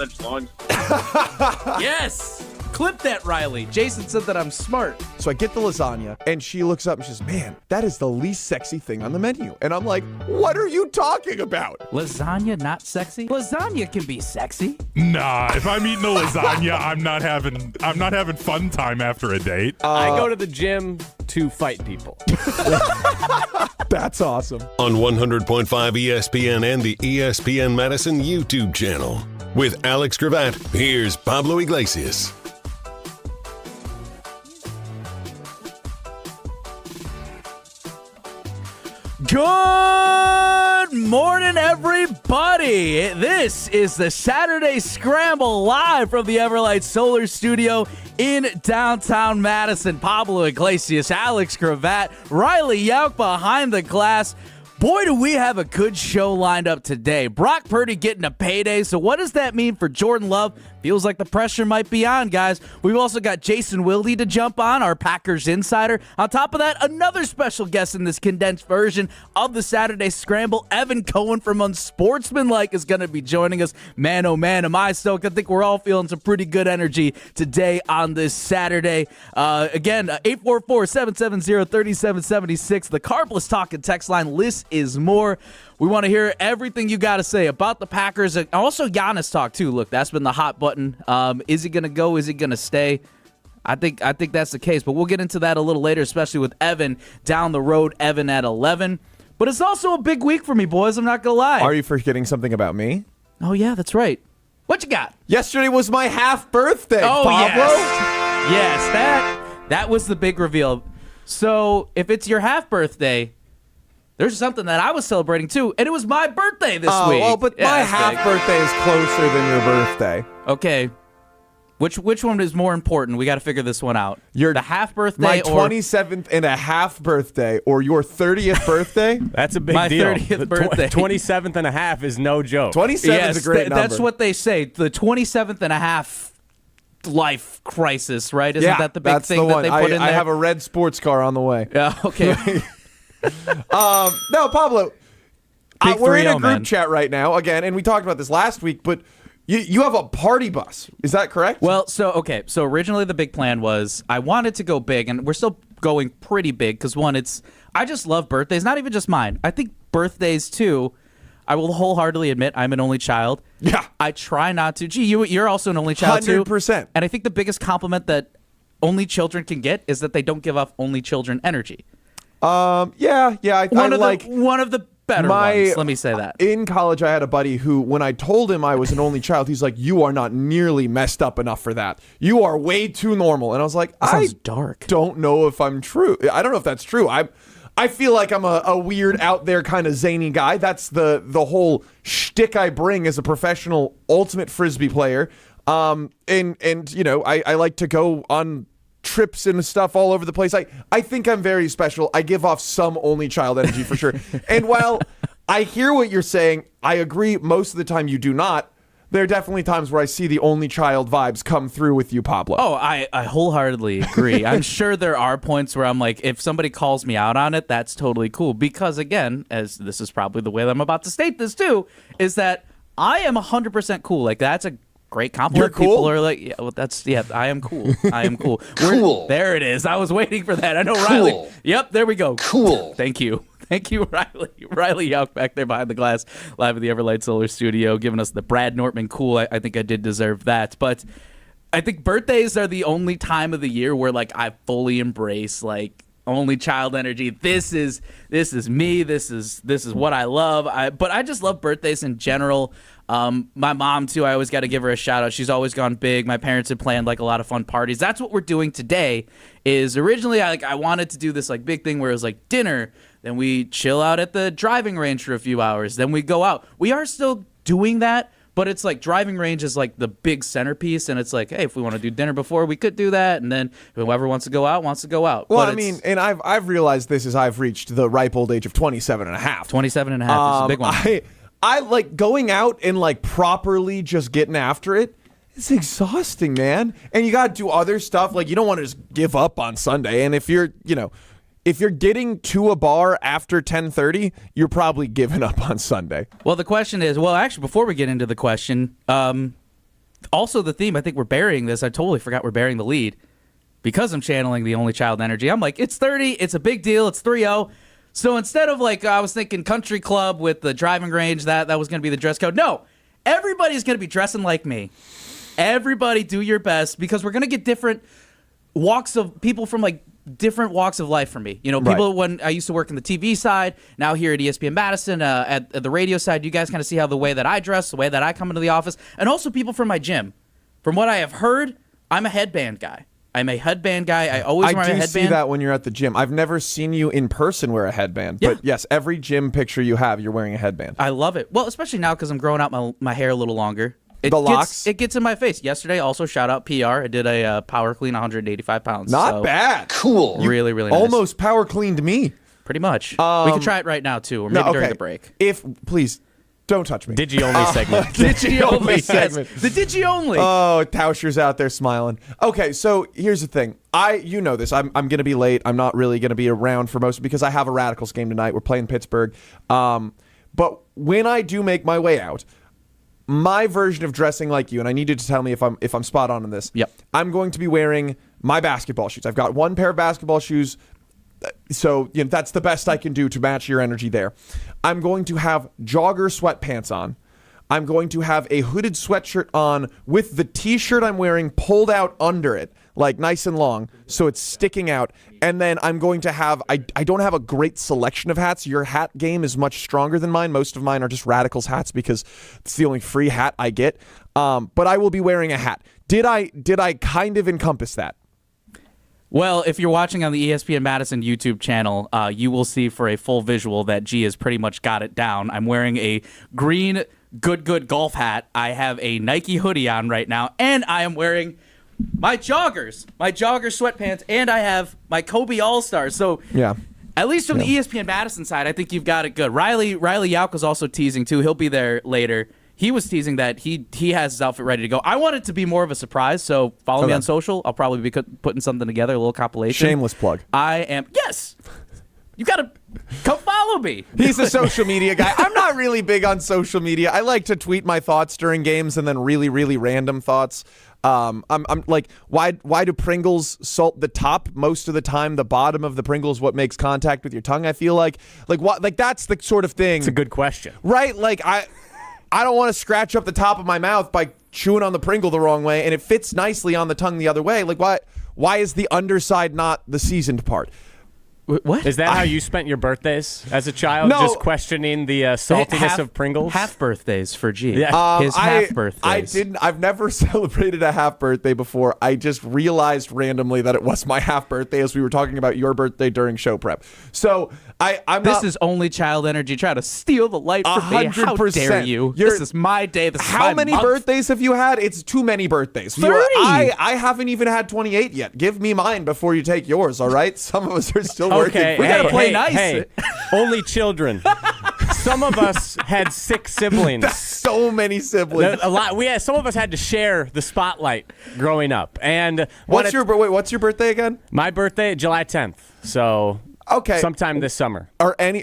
such long. Yes! Clip that, Riley. Jason said that I'm smart. So I get the lasagna, and she looks up and she says, man, that is the least sexy thing on the menu. And I'm like, what are you talking about? Lasagna not sexy? Lasagna can be sexy. Nah, if I'm eating a lasagna, I'm not having fun time after a date. I go to the gym to fight people. That's awesome. On 100.5 ESPN and the ESPN Madison YouTube channel. With Alex Gravatt, here's Pablo Iglesias. Good morning, everybody. This is the Saturday Scramble live from the Everlight Solar Studio in downtown Madison. Pablo Iglesias, Alex Gravatt, Riley Yauk behind the glass. Boy, do we have a good show lined up today. Brock Purdy getting a payday. So what does that mean for Jordan Love? Feels like the pressure might be on, guys. We've also got Jason Wilde to jump on, our Packers insider. On top of that, another special guest in this condensed version of the Saturday Scramble. Evan Cohen from Unsportsmanlike is going to be joining us. Man, oh man, am I stoked. I think we're all feeling some pretty good energy today on this Saturday. Again, 844-770-3776. The Carbless Talk and text line list is more. We want to hear everything you got to say about the Packers. Also, Giannis talk, too. Look, that's been the hot button. Is he going to go? Is he going to stay? I think that's the case, but we'll get into that a little later, especially with Evan down the road, Evan at 11. But it's also a big week for me, boys. I'm not going to lie. Are you forgetting something about me? Oh, yeah, that's right. What you got? Yesterday was my half birthday, Oh, Pablo. Yes, that was the big reveal. So if it's your half birthday, there's something that I was celebrating, too, and it was my birthday this week. Oh, but my half birthday is closer than your birthday. Okay. Which one is more important? We got to figure this one out. The half birthday my or 27th and a half birthday or your 30th birthday? That's a big my deal. 30th birthday. 27th and a half is no joke. 27 is a great number. That's what they say. The 27th and a half life crisis, right? Isn't that the big thing that they put in there? I have a red sports car on the way. Yeah, okay. No, Pablo, we're in a group chat right now, again, and we talked about this last week, but you have a party bus. Is that correct? Well, so originally the big plan was I wanted to go big, and we're still going pretty big because, one, I just love birthdays, not even just mine. I think birthdays, too, I will wholeheartedly admit I'm an only child. Yeah. I try not to. Gee, you're also an only child, 100%. Too. And I think the biggest compliment that only children can get is that they don't give off only children energy. One of the better ones. Let me say that. In college, I had a buddy who, when I told him I was an only child, he's like, "You are not nearly messed up enough for that. You are way too normal." And I was like, sounds dark. Don't know if I'm true. I don't know if that's true. I feel like I'm a weird, out there kind of zany guy. That's the whole shtick I bring as a professional ultimate frisbee player. And you know, I like to go on trips and stuff all over the place. I think I'm very special. I give off some only child energy for sure. And while I hear what you're saying, I agree most of the time you do not. There are definitely times where I see the only child vibes come through with you, Pablo. Oh, I wholeheartedly agree. I'm sure there are points where I'm like, if somebody calls me out on it, that's totally cool. Because again, as this is probably the way that I'm about to state this too, is that I am 100% cool. Like, that's a great compliment. You're cool? People are like, I am cool. I am cool. Cool. There it is. I was waiting for that. I know, Riley. Cool. Yep, there we go. Cool. Thank you. Thank you, Riley. Riley Yauk back there behind the glass, live at the Everlight Solar Studio, giving us the Brad Nortman cool. I think I did deserve that. But I think birthdays are the only time of the year where, like, I fully embrace, like, only child energy. This is me. This is what I love. But I just love birthdays in general. My mom too. I always got to give her a shout out. She's always gone big. My parents had planned like a lot of fun parties. That's what we're doing today. Is originally I wanted to do this like big thing where it was like dinner, then we chill out at the driving range for a few hours, then we go out. We are still doing that. But it's like driving range is like the big centerpiece, and it's like, hey, if we want to do dinner before, we could do that, and then whoever wants to go out wants to go out. Well, I mean, and I've realized this as I've reached the ripe old age of 27 and a half. 27 and a half is a big one. I like going out and like properly just getting after it. It's exhausting, man. And you got to do other stuff. Like, you don't want to just give up on Sunday. And if you're getting to a bar after 10:30, you're probably giving up on Sunday. Well, the question is, actually, before we get into the question, Also, the theme, I think we're burying this. I totally forgot we're burying the lead because I'm channeling the only child energy. I'm like, it's 30. It's a big deal. It's 3-0. So instead of like, I was thinking country club with the driving range, that was going to be the dress code. No, everybody's going to be dressing like me. Everybody do your best because we're going to get different walks of people from like different walks of life for me. You know, people when I used to work in the TV side, now here at ESPN Madison, at the radio side, you guys kind of see how the way that I dress, the way that I come into the office, and also people from my gym. From what I have heard, I'm a headband guy. I'm a headband guy. I always wear a headband. I do see that when you're at the gym. I've never seen you in person wear a headband. Yeah. But yes, every gym picture you have, you're wearing a headband. I love it. Well, especially now because I'm growing out my hair a little longer. Locks? It gets in my face. Yesterday, also, shout out PR. I did a power clean 185 pounds. Not bad. Cool. Really, really nice. Almost power cleaned me. Pretty much. We can try it right now, too, or maybe during the break. Please, don't touch me. Digi-only segment. Digi-only segment. Yes. The Digi-only. Oh, Tauscher's out there smiling. Okay, so here's the thing. You know this. I'm going to be late. I'm not really going to be around for most because I have a Radicals game tonight. We're playing Pittsburgh. But when I do make my way out, my version of dressing like you, and I need you to tell me if I'm spot on in this. Yep. I'm going to be wearing my basketball shoes. I've got one pair of basketball shoes, so that's the best I can do to match your energy there. I'm going to have jogger sweatpants on. I'm going to have a hooded sweatshirt on with the t-shirt I'm wearing pulled out under it, like nice and long, so it's sticking out. And then I'm going to have, I don't have a great selection of hats. Your hat game is much stronger than mine. Most of mine are just Radicals hats because it's the only free hat I get. But I will be wearing a hat. Did I kind of encompass that? Well, if you're watching on the ESPN Madison YouTube channel, you will see for a full visual that G has pretty much got it down. I'm wearing a green good golf hat. I have a Nike hoodie on right now, and I am wearing my jogger sweatpants, and I have my Kobe All-Stars. So yeah. At least from the ESPN Madison side, I think you've got it good. Riley Yauk was also teasing, too. He'll be there later. He was teasing that he has his outfit ready to go. I want it to be more of a surprise, so follow me on social. I'll probably be putting something together, a little compilation. Shameless plug. Yes! You got to come follow me. He's a social media guy. I'm not really big on social media. I like to tweet my thoughts during games and then really, really random thoughts. I'm like, why do Pringles salt the top most of the time? The bottom of the Pringles, what makes contact with your tongue? I feel like what, like that's the sort of thing. It's a good question, right? Like I don't want to scratch up the top of my mouth by chewing on the Pringle the wrong way, and it fits nicely on the tongue the other way. Like why is the underside not the seasoned part? What? Is that how you spent your birthdays as a child? No. Just questioning the saltiness of Pringles? Half birthdays for G. Yeah. His half birthdays. I've never celebrated a half birthday before. I just realized randomly that it was my half birthday as we were talking about your birthday during show prep. So This is only child energy trying to steal the light from me. How 100%. dare you? This is my day. This is How my many month. birthdays have you had? It's too many birthdays. 30. I haven't even had 28 yet. Give me mine before you take yours, all right? Some of us are still working. Okay, We gotta play nice. Hey, only children. Some of us had 6 siblings. So many siblings. A lot. Some of us had to share the spotlight growing up. And What's your birthday again? My birthday, July 10th. So okay, sometime this summer.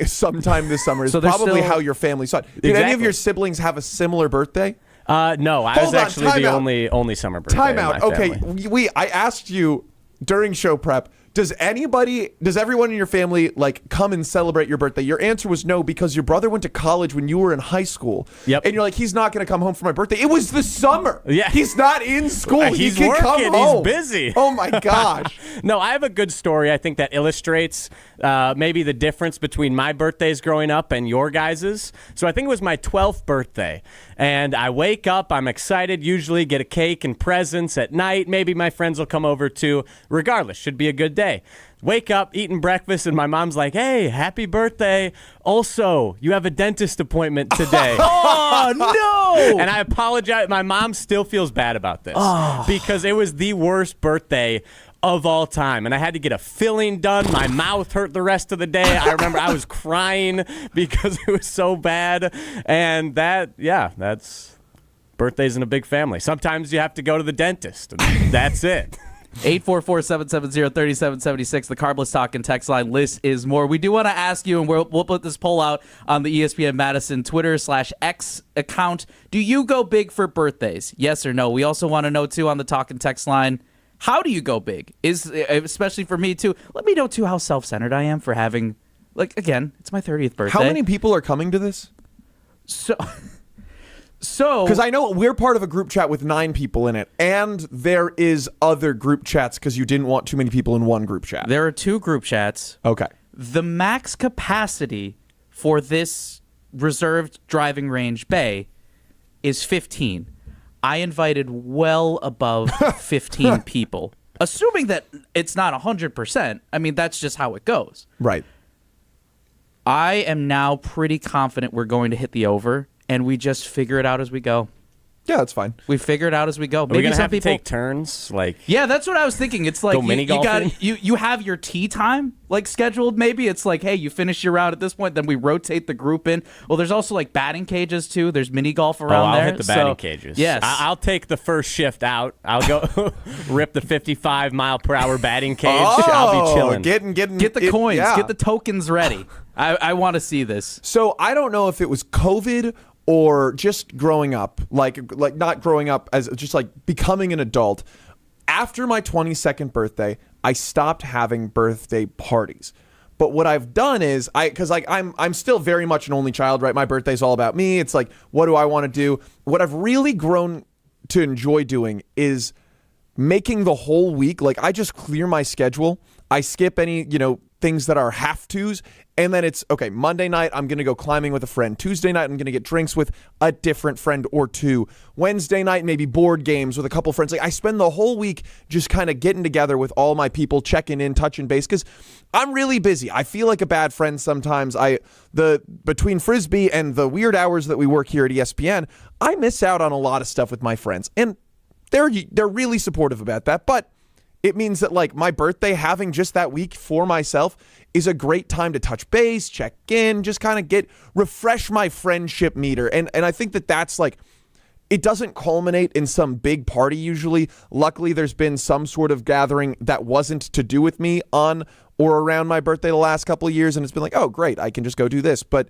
Sometime this summer is So they're probably still- how your family saw it. Did any of Exactly. your siblings have a similar birthday? No, I Hold was on, actually time the out. only summer birthday. Time in out. my Okay, family. I asked you during show prep. Does everyone in your family like come and celebrate your birthday? Your answer was no because your brother went to college when you were in high school. Yep. And you're like, he's not going to come home for my birthday. It was the summer. Yeah. He's not in school. He's he can working. come home. He's busy. Oh my gosh. No, I have a good story, I think, that illustrates maybe the difference between my birthdays growing up and your guys's. So I think it was my 12th birthday. And I wake up, I'm excited, usually get a cake and presents at night. Maybe my friends will come over too. Regardless, should be a good day. Wake up, eating breakfast, and my mom's like, hey, happy birthday. Also, you have a dentist appointment today. Oh, no! And I apologize. My mom still feels bad about this because it was the worst birthday of all time. And I had to get a filling done. My mouth hurt the rest of the day. I remember I was crying because it was so bad. And that's birthdays in a big family. Sometimes you have to go to the dentist, and that's it. 844-770-3776, the Carbless Talk and text line. List is more. We do want to ask you, and we'll put this poll out on the ESPN Madison Twitter/X account. Do you go big for birthdays? Yes or no? We also want to know, too, on the talk and text line, how do you go big? Especially for me, too. Let me know, too, how self-centered I am for having, again, it's my 30th birthday. How many people are coming to this? So, because I know we're part of a group chat with 9 people in it, and there is other group chats because you didn't want too many people in one group chat. There are 2 group chats. Okay. The max capacity for this reserved driving range bay is 15. I invited well above 15 people, assuming that it's not 100%. I mean, that's just how it goes. Right. I am now pretty confident we're going to hit the over. And we just figure it out as we go. Yeah, that's fine. We figure it out as we go. Are we gonna have to take turns? Yeah, that's what I was thinking. It's like you have your tea time scheduled. Maybe it's like, hey, you finish your round at this point, then we rotate the group in. Well, there's also batting cages too. There's mini golf around there. I'll hit the batting cages. Yes, I'll take the first shift out. I'll go rip the 55-mile-per-hour batting cage. Oh, I'll be chilling. Get the coins. Yeah. Get the tokens ready. I want to see this. So I don't know if it was COVID or just growing up, like not growing up as just becoming an adult. After my 22nd birthday, I stopped having birthday parties. But what I've done is I'm still very much an only child, right? My birthday's all about me. It's like, what do I want to do? What I've really grown to enjoy doing is making the whole week. I just clear my schedule. I skip any, things that are have-tos. And then it's, okay, Monday night, I'm going to go climbing with a friend. Tuesday night, I'm going to get drinks with a different friend or 2. Wednesday night, maybe board games with a couple friends. I spend the whole week just kind of getting together with all my people, checking in, touching base, because I'm really busy. I feel like a bad friend sometimes. Between Frisbee and the weird hours that we work here at ESPN, I miss out on a lot of stuff with my friends. And they're really supportive about that. But it means that my birthday, having just that week for myself is a great time to touch base, check in, just kind of refresh my friendship meter. And I think that's it doesn't culminate in some big party usually. Luckily, there's been some sort of gathering that wasn't to do with me on or around my birthday the last couple of years. And it's been oh, great, I can just go do this. But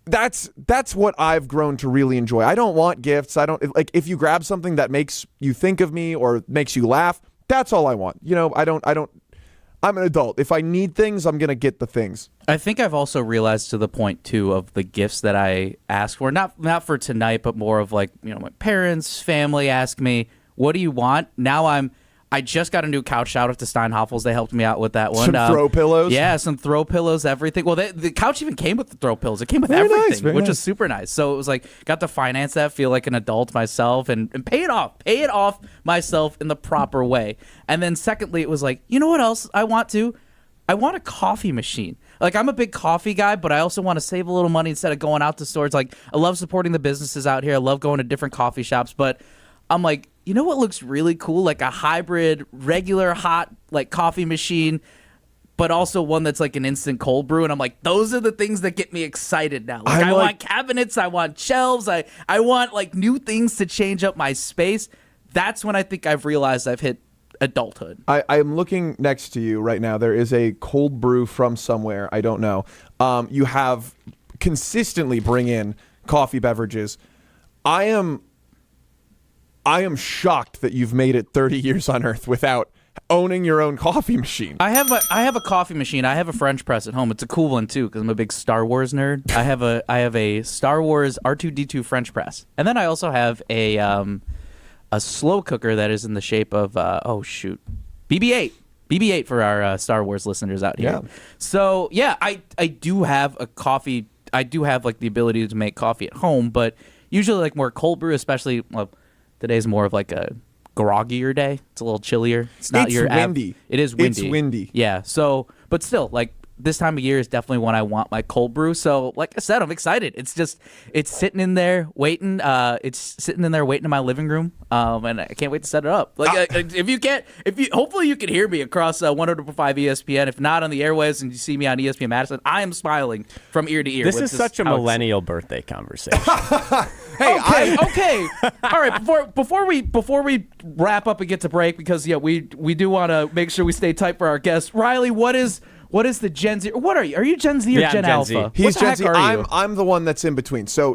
that's what I've grown to really enjoy. I don't want gifts. I don't if you grab something that makes you think of me or makes you laugh, that's all I want. I'm an adult. If I need things, I'm going to get the things. I think I've also realized to the point, too, of the gifts that I ask for. Not for tonight, but more of my parents, family ask me, what do you want? Now I just got a new couch. Shout out to Steinhoffels. They helped me out with that one. Some throw pillows? Yeah, some throw pillows, everything. Well, the couch even came with the throw pillows. It came with everything, which is super nice. So it was got to finance that, feel like an adult myself, and pay it off. Pay it off myself in the proper way. And then secondly, it was you know what else I want? I want a coffee machine. I'm a big coffee guy, but I also want to save a little money instead of going out to stores. I love supporting the businesses out here. I love going to different coffee shops, but I'm you know what looks really cool? A hybrid, regular hot, coffee machine, but also one that's an instant cold brew. And I'm those are the things that get me excited now. I want cabinets, I want shelves, I want new things to change up my space. That's when I think I've realized I've hit adulthood. I'm looking next to you right now. There is a cold brew from somewhere. I don't know. You have consistently bring in coffee beverages. I am shocked that you've made it 30 years on Earth without owning your own coffee machine. I have a coffee machine. I have a French press at home. It's a cool one too because I'm a big Star Wars nerd. I have a Star Wars R2-D2 French press, and then I also have a slow cooker that is in the shape of BB-8 for our Star Wars listeners out here. Yeah. So yeah, I do have a coffee. I do have the ability to make coffee at home, but usually more cold brew, especially. Today's more of a groggier day. It's a little chillier. It's not windy. It is windy. It's windy. Yeah. So, but still, this time of year is definitely when I want my cold brew. So, like I said, I'm excited. It's sitting in there waiting. It's sitting in there waiting in my living room. And I can't wait to set it up. Hopefully you can hear me across 100.5 ESPN. If not on the airwaves and you see me on ESPN Madison, I am smiling from ear to ear. This is such a millennial birthday conversation. Hey, okay. All right, before we wrap up and get to break, because we do want to make sure we stay tight for our guests. Riley, what is the Gen Z? What are you? Are you Gen Z or Gen Alpha? He's Gen Z. I'm I'm the one that's in between. So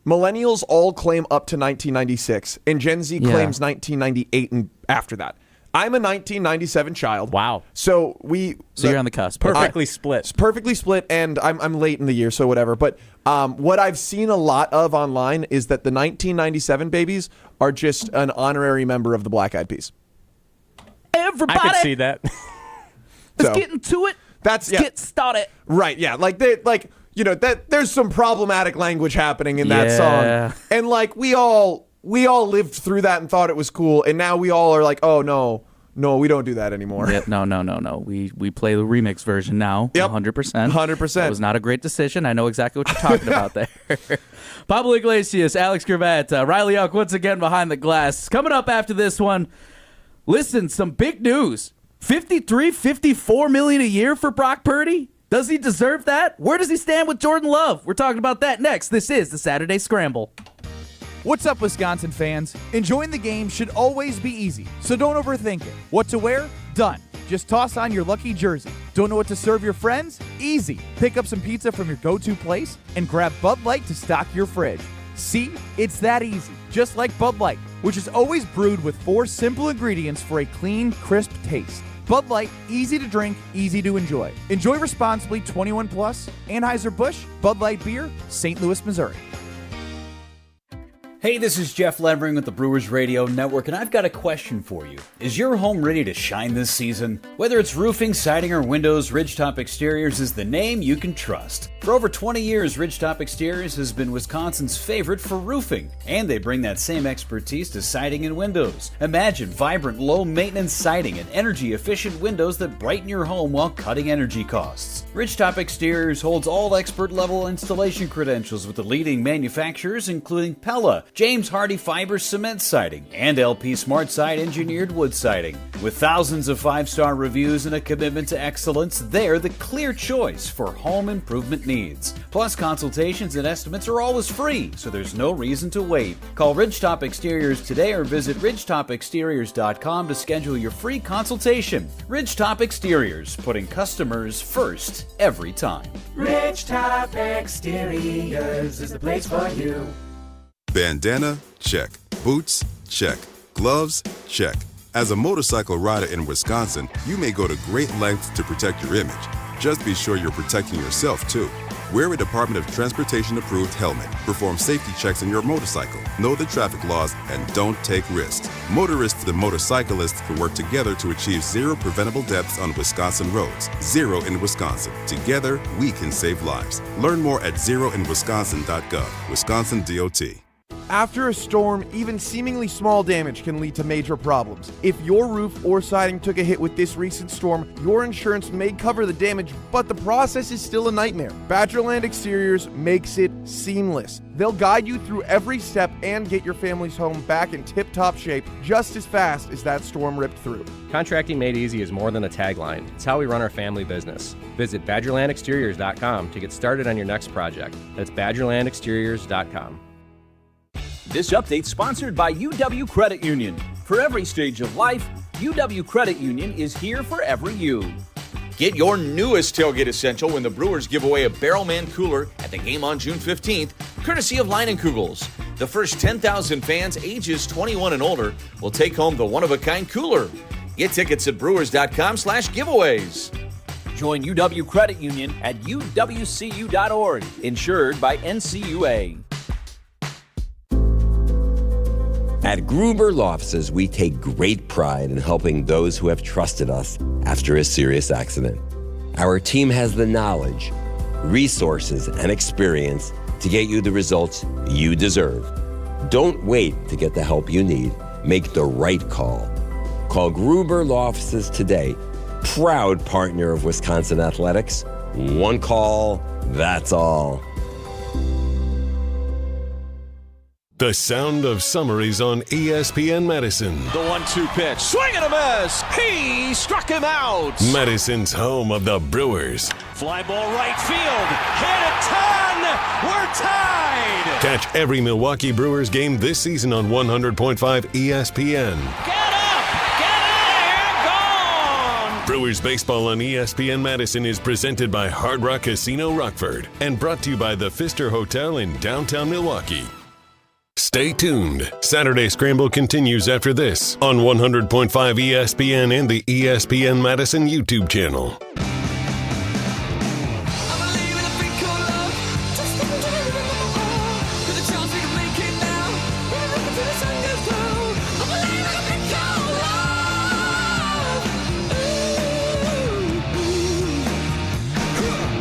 millennials all claim up to 1996, and Gen Z claims 1998 and after that. I'm a 1997 child. Wow. So you're on the cusp. Perfectly split. It's perfectly split, and I'm late in the year, so whatever. But what I've seen a lot of online is that the 1997 babies are just an honorary member of the Black Eyed Peas. Everybody, I could see that. Let's get into it. Let's get started. Right? Yeah. There's some problematic language happening in that song, and we all lived through that and thought it was cool, and now we all are like, oh no, we don't do that anymore. Yep, no. We play the remix version now. Yep. 100%. 100%. That was not a great decision. I know exactly what you're talking about there. Pablo Iglesias, Alex Gravatt, Riley Uck once again behind the glass. Coming up after this one, listen, some big news. $54 million a year for Brock Purdy? Does he deserve that? Where does he stand with Jordan Love? We're talking about that next. This is the Saturday Scramble. What's up, Wisconsin fans? Enjoying the game should always be easy, so don't overthink it. What to wear? Done. Just toss on your lucky jersey. Don't know what to serve your friends? Easy. Pick up some pizza from your go-to place and grab Bud Light to stock your fridge. See? It's that easy. Just like Bud Light, which is always brewed with 4 simple ingredients for a clean, crisp taste. Bud Light, easy to drink, easy to enjoy. Enjoy responsibly, 21 plus. Anheuser-Busch, Bud Light Beer, St. Louis, Missouri. Hey, this is Jeff Levering with the Brewers Radio Network, and I've got a question for you. Is your home ready to shine this season? Whether it's roofing, siding, or windows, Ridgetop Exteriors is the name you can trust. For over 20 years, Ridgetop Exteriors has been Wisconsin's favorite for roofing, and they bring that same expertise to siding and windows. Imagine vibrant, low-maintenance siding and energy-efficient windows that brighten your home while cutting energy costs. Ridgetop Exteriors holds all expert-level installation credentials with the leading manufacturers, including Pella, James Hardy Fiber Cement Siding, and LP Smart Side Engineered Wood Siding. With thousands of 5-star reviews and a commitment to excellence, they're the clear choice for home improvement needs. Plus, consultations and estimates are always free, so there's no reason to wait. Call Ridgetop Exteriors today or visit ridgetopexteriors.com to schedule your free consultation. Ridgetop Exteriors, putting customers first every time. Ridgetop Exteriors is the place for you. Bandana? Check. Boots? Check. Gloves? Check. As a motorcycle rider in Wisconsin, you may go to great lengths to protect your image. Just be sure you're protecting yourself, too. Wear a Department of Transportation-approved helmet. Perform safety checks on your motorcycle. Know the traffic laws and don't take risks. Motorists and motorcyclists can work together to achieve 0 preventable deaths on Wisconsin roads. 0 in Wisconsin. Together, we can save lives. Learn more at zeroinwisconsin.gov. Wisconsin DOT. After a storm, even seemingly small damage can lead to major problems. If your roof or siding took a hit with this recent storm, your insurance may cover the damage, but the process is still a nightmare. Badgerland Exteriors makes it seamless. They'll guide you through every step and get your family's home back in tip-top shape just as fast as that storm ripped through. Contracting made easy is more than a tagline. It's how we run our family business. Visit badgerlandexteriors.com to get started on your next project. That's badgerlandexteriors.com. This update sponsored by UW Credit Union. For every stage of life, UW Credit Union is here for every you. Get your newest tailgate essential when the Brewers give away a Barrelman cooler at the game on June 15th, courtesy of Leinenkugels. The first 10,000 fans ages 21 and older will take home the one-of-a-kind cooler. Get tickets at brewers.com/giveaways. Join UW Credit Union at uwcu.org, insured by NCUA. At Gruber Law Offices, we take great pride in helping those who have trusted us after a serious accident. Our team has the knowledge, resources, and experience to get you the results you deserve. Don't wait to get the help you need. Make the right call. Call Gruber Law Offices today proud partner of Wisconsin Athletics. One call, that's all. The sound of summaries on ESPN Madison. The 1-2 pitch. Swing and a miss. He struck him out. Madison's home of the Brewers. Fly ball right field. Hit a ton. We're tied. Catch every Milwaukee Brewers game this season on 100.5 ESPN. Get up. Get out of here. Gone. Brewers baseball on ESPN Madison is presented by Hard Rock Casino Rockford and brought to you by the Pfister Hotel in downtown Milwaukee. Stay tuned. Saturday Scramble continues after this on 100.5 ESPN and the ESPN Madison YouTube channel.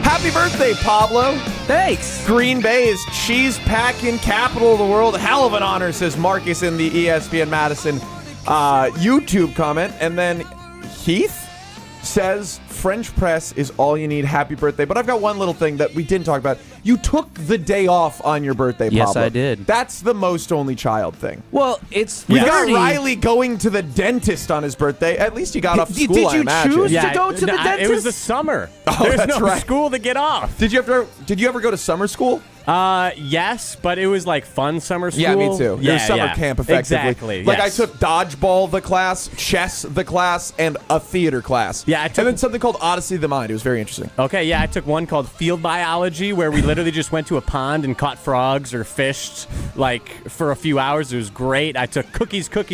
Happy birthday, Pablo. Thanks. Green Bay is cheese-packing capital of the world. Hell of an honor, says Marcus in the ESPN Madison YouTube comment. And then Heath says, French press is all you need. Happy birthday. But I've got one little thing that we didn't talk about. You took the day off on your birthday, Pablo. Yes, I did. That's the most only child thing. Well, it's We got Riley going to the dentist on his birthday. At least he got off school, Did I you imagine. choose to go to the dentist? It was the summer. Oh, There's that's no right. school to get off. Did you ever go to summer school? Yes, but it was like fun summer school. Yeah, me too. Yeah, There's summer camp, effectively. Exactly. Like yes. I took dodgeball the class, chess the class, and a theater class. Yeah, and then something called Odyssey of the Mind. It was very interesting. Okay, yeah, I took one called Field Biology where we literally just went to a pond and caught frogs or fished like for a few hours. It was great. I took cookies. We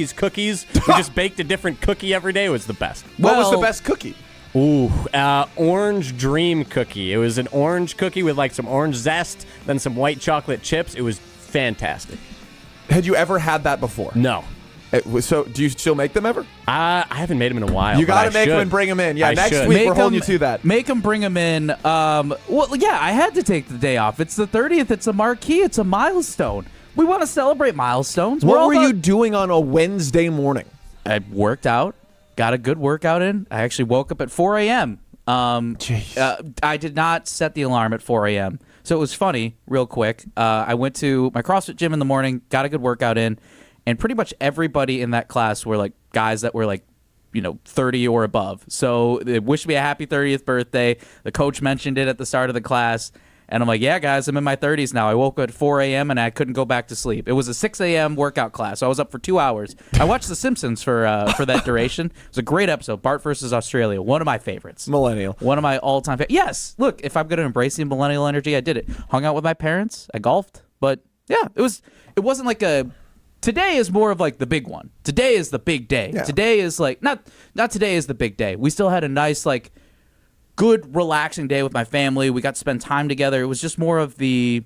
just baked a different cookie every day. It was the best. What was the best cookie? Ooh, orange dream cookie. It was an orange cookie with like some orange zest, then some white chocolate chips. It was fantastic. Had you ever had that before? No. So, do you still make them ever? I haven't made them in a while. You got to make them and bring them in. Yeah, next week we're holding you to that. Make them bring them in. Well, yeah, I had to take the day off. It's the 30th. It's a marquee. It's a milestone. We want to celebrate milestones. What were you doing on a Wednesday morning? I worked out. Got a good workout in. I actually woke up at 4 a.m. I did not set the alarm at 4 a.m. So it was funny, real quick. I went to my CrossFit gym in the morning, got a good workout in, and pretty much everybody in that class were like guys that were like, 30 or above. So they wished me a happy 30th birthday. The coach mentioned it at the start of the class. And I'm like, yeah, guys, I'm in my 30s now. I woke up at 4 a.m. and I couldn't go back to sleep. It was a 6 a.m. workout class, so I was up for 2 hours. I watched The Simpsons for that duration. It was a great episode, Bart versus Australia, one of my favorites. Millennial. One of my all-time favorites. Yes, look, if I'm going to embrace the millennial energy, I did it. Hung out with my parents. I golfed. But, yeah, it wasn't like a... Today is more of like the big one. Today is the big day. Yeah. Today is like... Not today is the big day. We still had a nice, like... good relaxing day with my family. We got to spend time together. It was just more of the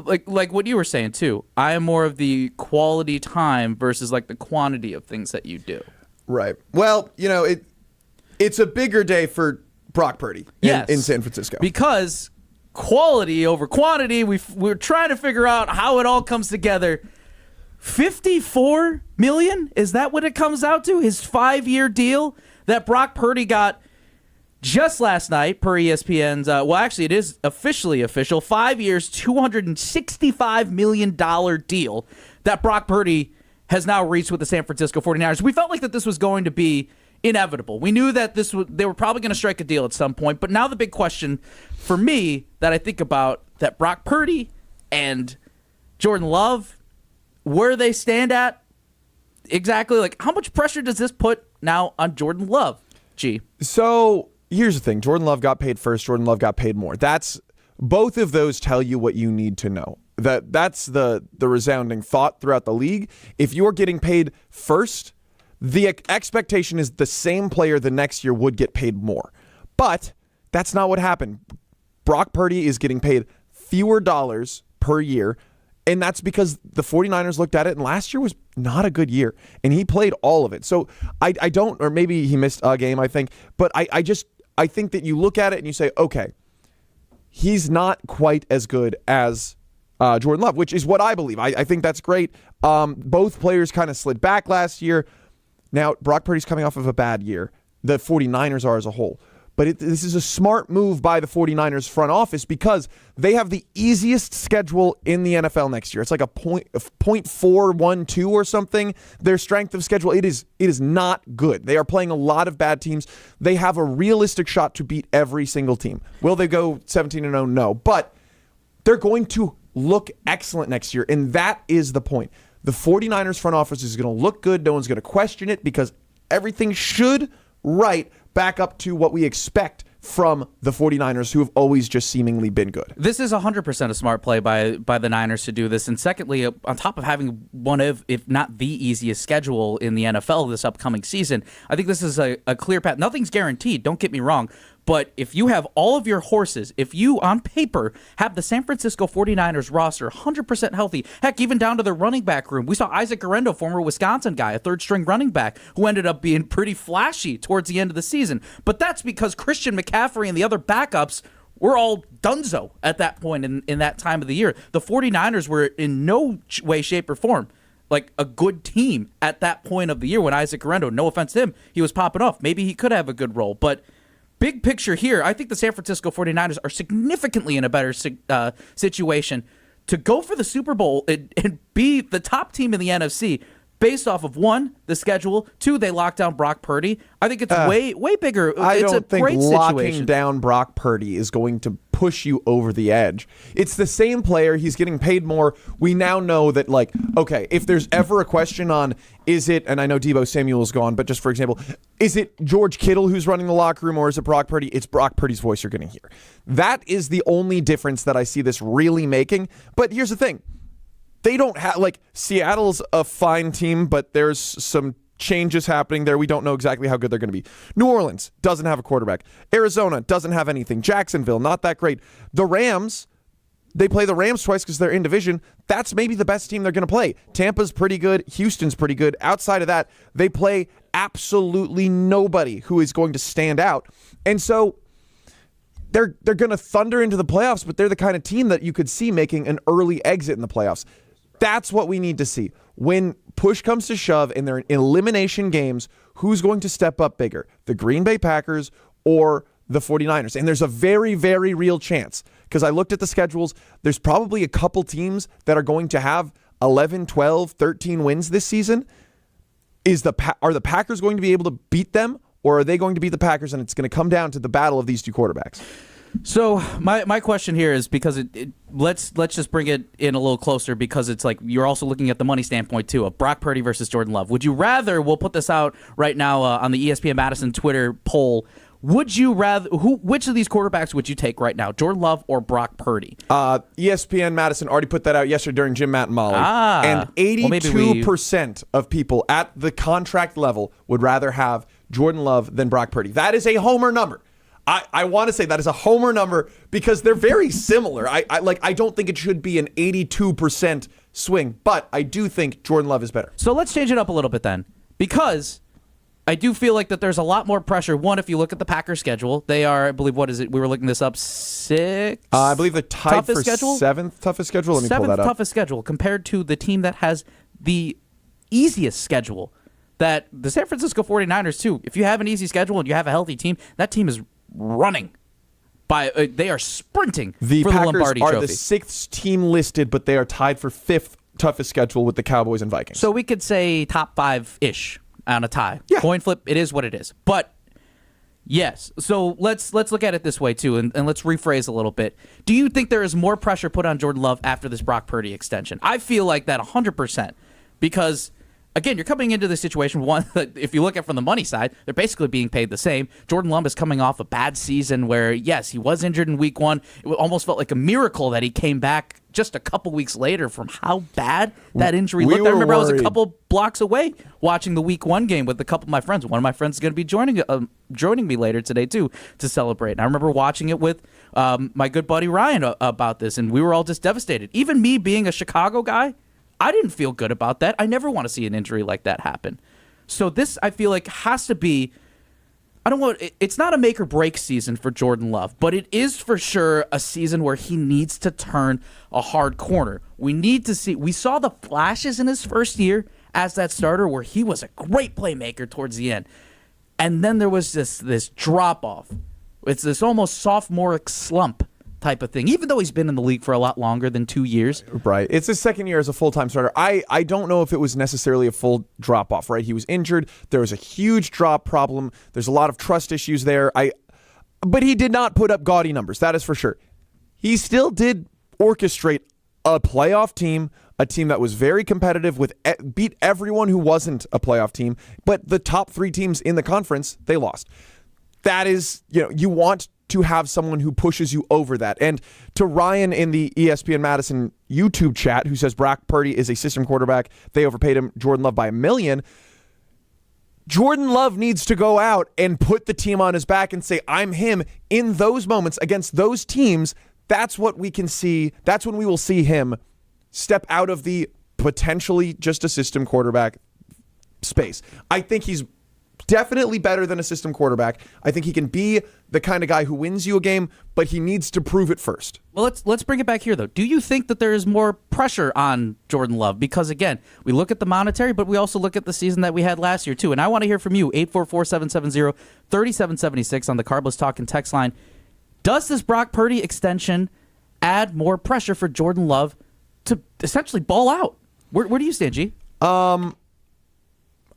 like what you were saying too. I am more of the quality time versus like the quantity of things that you do. Right. Well, it's a bigger day for Brock Purdy in San Francisco. Because quality over quantity, we're trying to figure out how it all comes together. $54 million? Is that what it comes out to? His 5-year deal that Brock Purdy got just last night, per ESPN's, it is officially official, 5 years, $265 million deal that Brock Purdy has now reached with the San Francisco 49ers. We felt like that this was going to be inevitable. We knew that they were probably going to strike a deal at some point, but now the big question for me that I think about that Brock Purdy and Jordan Love, where they stand at exactly, like how much pressure does this put now on Jordan Love, G? So... here's the thing. Jordan Love got paid first. Jordan Love got paid more. Both of those tell you what you need to know. That's the resounding thought throughout the league. If you're getting paid first, the expectation is the same player the next year would get paid more. But that's not what happened. Brock Purdy is getting paid fewer dollars per year, and that's because the 49ers looked at it, and last year was not a good year, and he played all of it. So I don't, or maybe he missed a game, I think, but I think that you look at it and you say, okay, he's not quite as good as Jordan Love, which is what I believe. I think that's great. Both players kind of slid back last year. Now, Brock Purdy's coming off of a bad year. the 49ers are as a whole. But this is a smart move by the 49ers front office because they have the easiest schedule in the NFL next year. It's like a 0.412 or something. Their strength of schedule, it is not good. They are playing a lot of bad teams. They have a realistic shot to beat every single team. Will they go 17-0? No. But they're going to look excellent next year, and that is the point. The 49ers front office is going to look good. No one's going to question it because everything should back up to what we expect from the 49ers, who have always just seemingly been good. This is 100% a smart play by the Niners to do this. And secondly, on top of having one of, if not the easiest schedule in the NFL this upcoming season, I think this is a clear path. Nothing's guaranteed, don't get me wrong. But if you have all of your horses, if you, on paper, have the San Francisco 49ers roster 100% healthy, heck, even down to their running back room. We saw Isaac Guerrero, former Wisconsin guy, a third-string running back, who ended up being pretty flashy towards the end of the season. But that's because Christian McCaffrey and the other backups were all donezo at that point in that time of the year. The 49ers were in no way, shape, or form like a good team at that point of the year when Isaac Guerrero, no offense to him, he was popping off. Maybe he could have a good role, but big picture here, I think the San Francisco 49ers are significantly in a better situation to go for the Super Bowl and be the top team in the NFC based off of, one, the schedule, two, they lock down Brock Purdy. I think it's way bigger. I it's don't a think great locking situation. down Brock Purdy is going to push you over the edge. It's the same player. He's getting paid more. We now know that, like, okay, if there's ever a question on, is it, and I know Deebo Samuel's gone, but just for example, is it George Kittle who's running the locker room or is it Brock Purdy? It's Brock Purdy's voice you're going to hear. That is the only difference that I see this really making. But here's the thing. They don't have, like, Seattle's a fine team, but there's some changes happening there. We don't know exactly how good they're going to be. New Orleans doesn't have a quarterback. Arizona doesn't have anything. Jacksonville, not that great. The Rams, they play the Rams twice because they're in division. That's maybe the best team they're going to play. Tampa's pretty good. Houston's pretty good. Outside of that, they play absolutely nobody who is going to stand out. And so they're going to thunder into the playoffs, but they're the kind of team that you could see making an early exit in the playoffs. That's what we need to see. When push comes to shove and they're in elimination games, who's going to step up bigger? The Green Bay Packers or the 49ers? And there's a very, very real chance, because I looked at the schedules, there's probably a couple teams that are going to have 11, 12, 13 wins this season. Are the Packers going to be able to beat them, or are they going to beat the Packers, and it's going to come down to the battle of these two quarterbacks? So my question here is, because let's just bring it in a little closer, because it's like you're also looking at the money standpoint too of Brock Purdy versus Jordan Love. Would you rather, we'll put this out right now on the ESPN Madison Twitter poll, would you rather, which of these quarterbacks would you take right now, Jordan Love or Brock Purdy? ESPN Madison already put that out yesterday during Jim, Matt, and Molly. And 82% of people at the contract level would rather have Jordan Love than Brock Purdy. That is a homer number. I want to say that is a homer number because they're very similar. I don't think it should be an 82% swing, but I do think Jordan Love is better. So let's change it up a little bit then, because I do feel like that there's a lot more pressure. One, if you look at the Packers schedule, they are, I believe, what is it? We were looking this up, sixth? I believe they're tied for seventh toughest schedule. Let me pull that up. Seventh toughest schedule compared to the team that has the easiest schedule. That the San Francisco 49ers, too. If you have an easy schedule and you have a healthy team, that team is running. They are sprinting for the Lombardi Trophy. The Packers are the sixth team listed, but they are tied for fifth toughest schedule with the Cowboys and Vikings. So we could say top five-ish on a tie. Yeah. Coin flip, it is what it is. But yes, so let's look at it this way too, and let's rephrase a little bit. Do you think there is more pressure put on Jordan Love after this Brock Purdy extension? I feel like that 100%, because again, you're coming into the situation, one, that if you look at from the money side, they're basically being paid the same. Jordan Love is coming off a bad season where, yes, he was injured in week one. It almost felt like a miracle that he came back just a couple weeks later from how bad that injury looked. I remember I was a couple blocks away watching the week one game with a couple of my friends. One of my friends is going to be joining me later today, too, to celebrate. And I remember watching it with my good buddy Ryan about this, and we were all just devastated. Even me being a Chicago guy, I didn't feel good about that. I never want to see an injury like that happen. So this, I feel like, has to be, it's not a make or break season for Jordan Love, but it is for sure a season where he needs to turn a hard corner. We saw the flashes in his first year as that starter where he was a great playmaker towards the end. And then there was this drop-off. It's this almost sophomoric slump type of thing, even though he's been in the league for a lot longer than 2 years. Right. It's his second year as a full-time starter. I don't know if it was necessarily a full drop-off, right? He was injured. There was a huge drop problem. There's a lot of trust issues there. But he did not put up gaudy numbers, that is for sure. He still did orchestrate a playoff team, a team that was very competitive, beat everyone who wasn't a playoff team, but the top 3 teams in the conference, they lost. That is, you want to have someone who pushes you over that. And to Ryan in the ESPN Madison YouTube chat, who says Brock Purdy is a system quarterback, they overpaid him, Jordan Love, by $1 million. Jordan Love needs to go out and put the team on his back and say, I'm him in those moments against those teams. That's what we can see. That's when we will see him step out of the potentially just a system quarterback space. I think he's definitely better than a system quarterback. I think he can be the kind of guy who wins you a game, but he needs to prove it first. Well, let's bring it back here, though. Do you think that there is more pressure on Jordan Love? Because, again, we look at the monetary, but we also look at the season that we had last year, too. And I want to hear from you, 844-770-3776 on the Carbless Talk and text line. Does this Brock Purdy extension add more pressure for Jordan Love to essentially ball out? Where do you stand, G?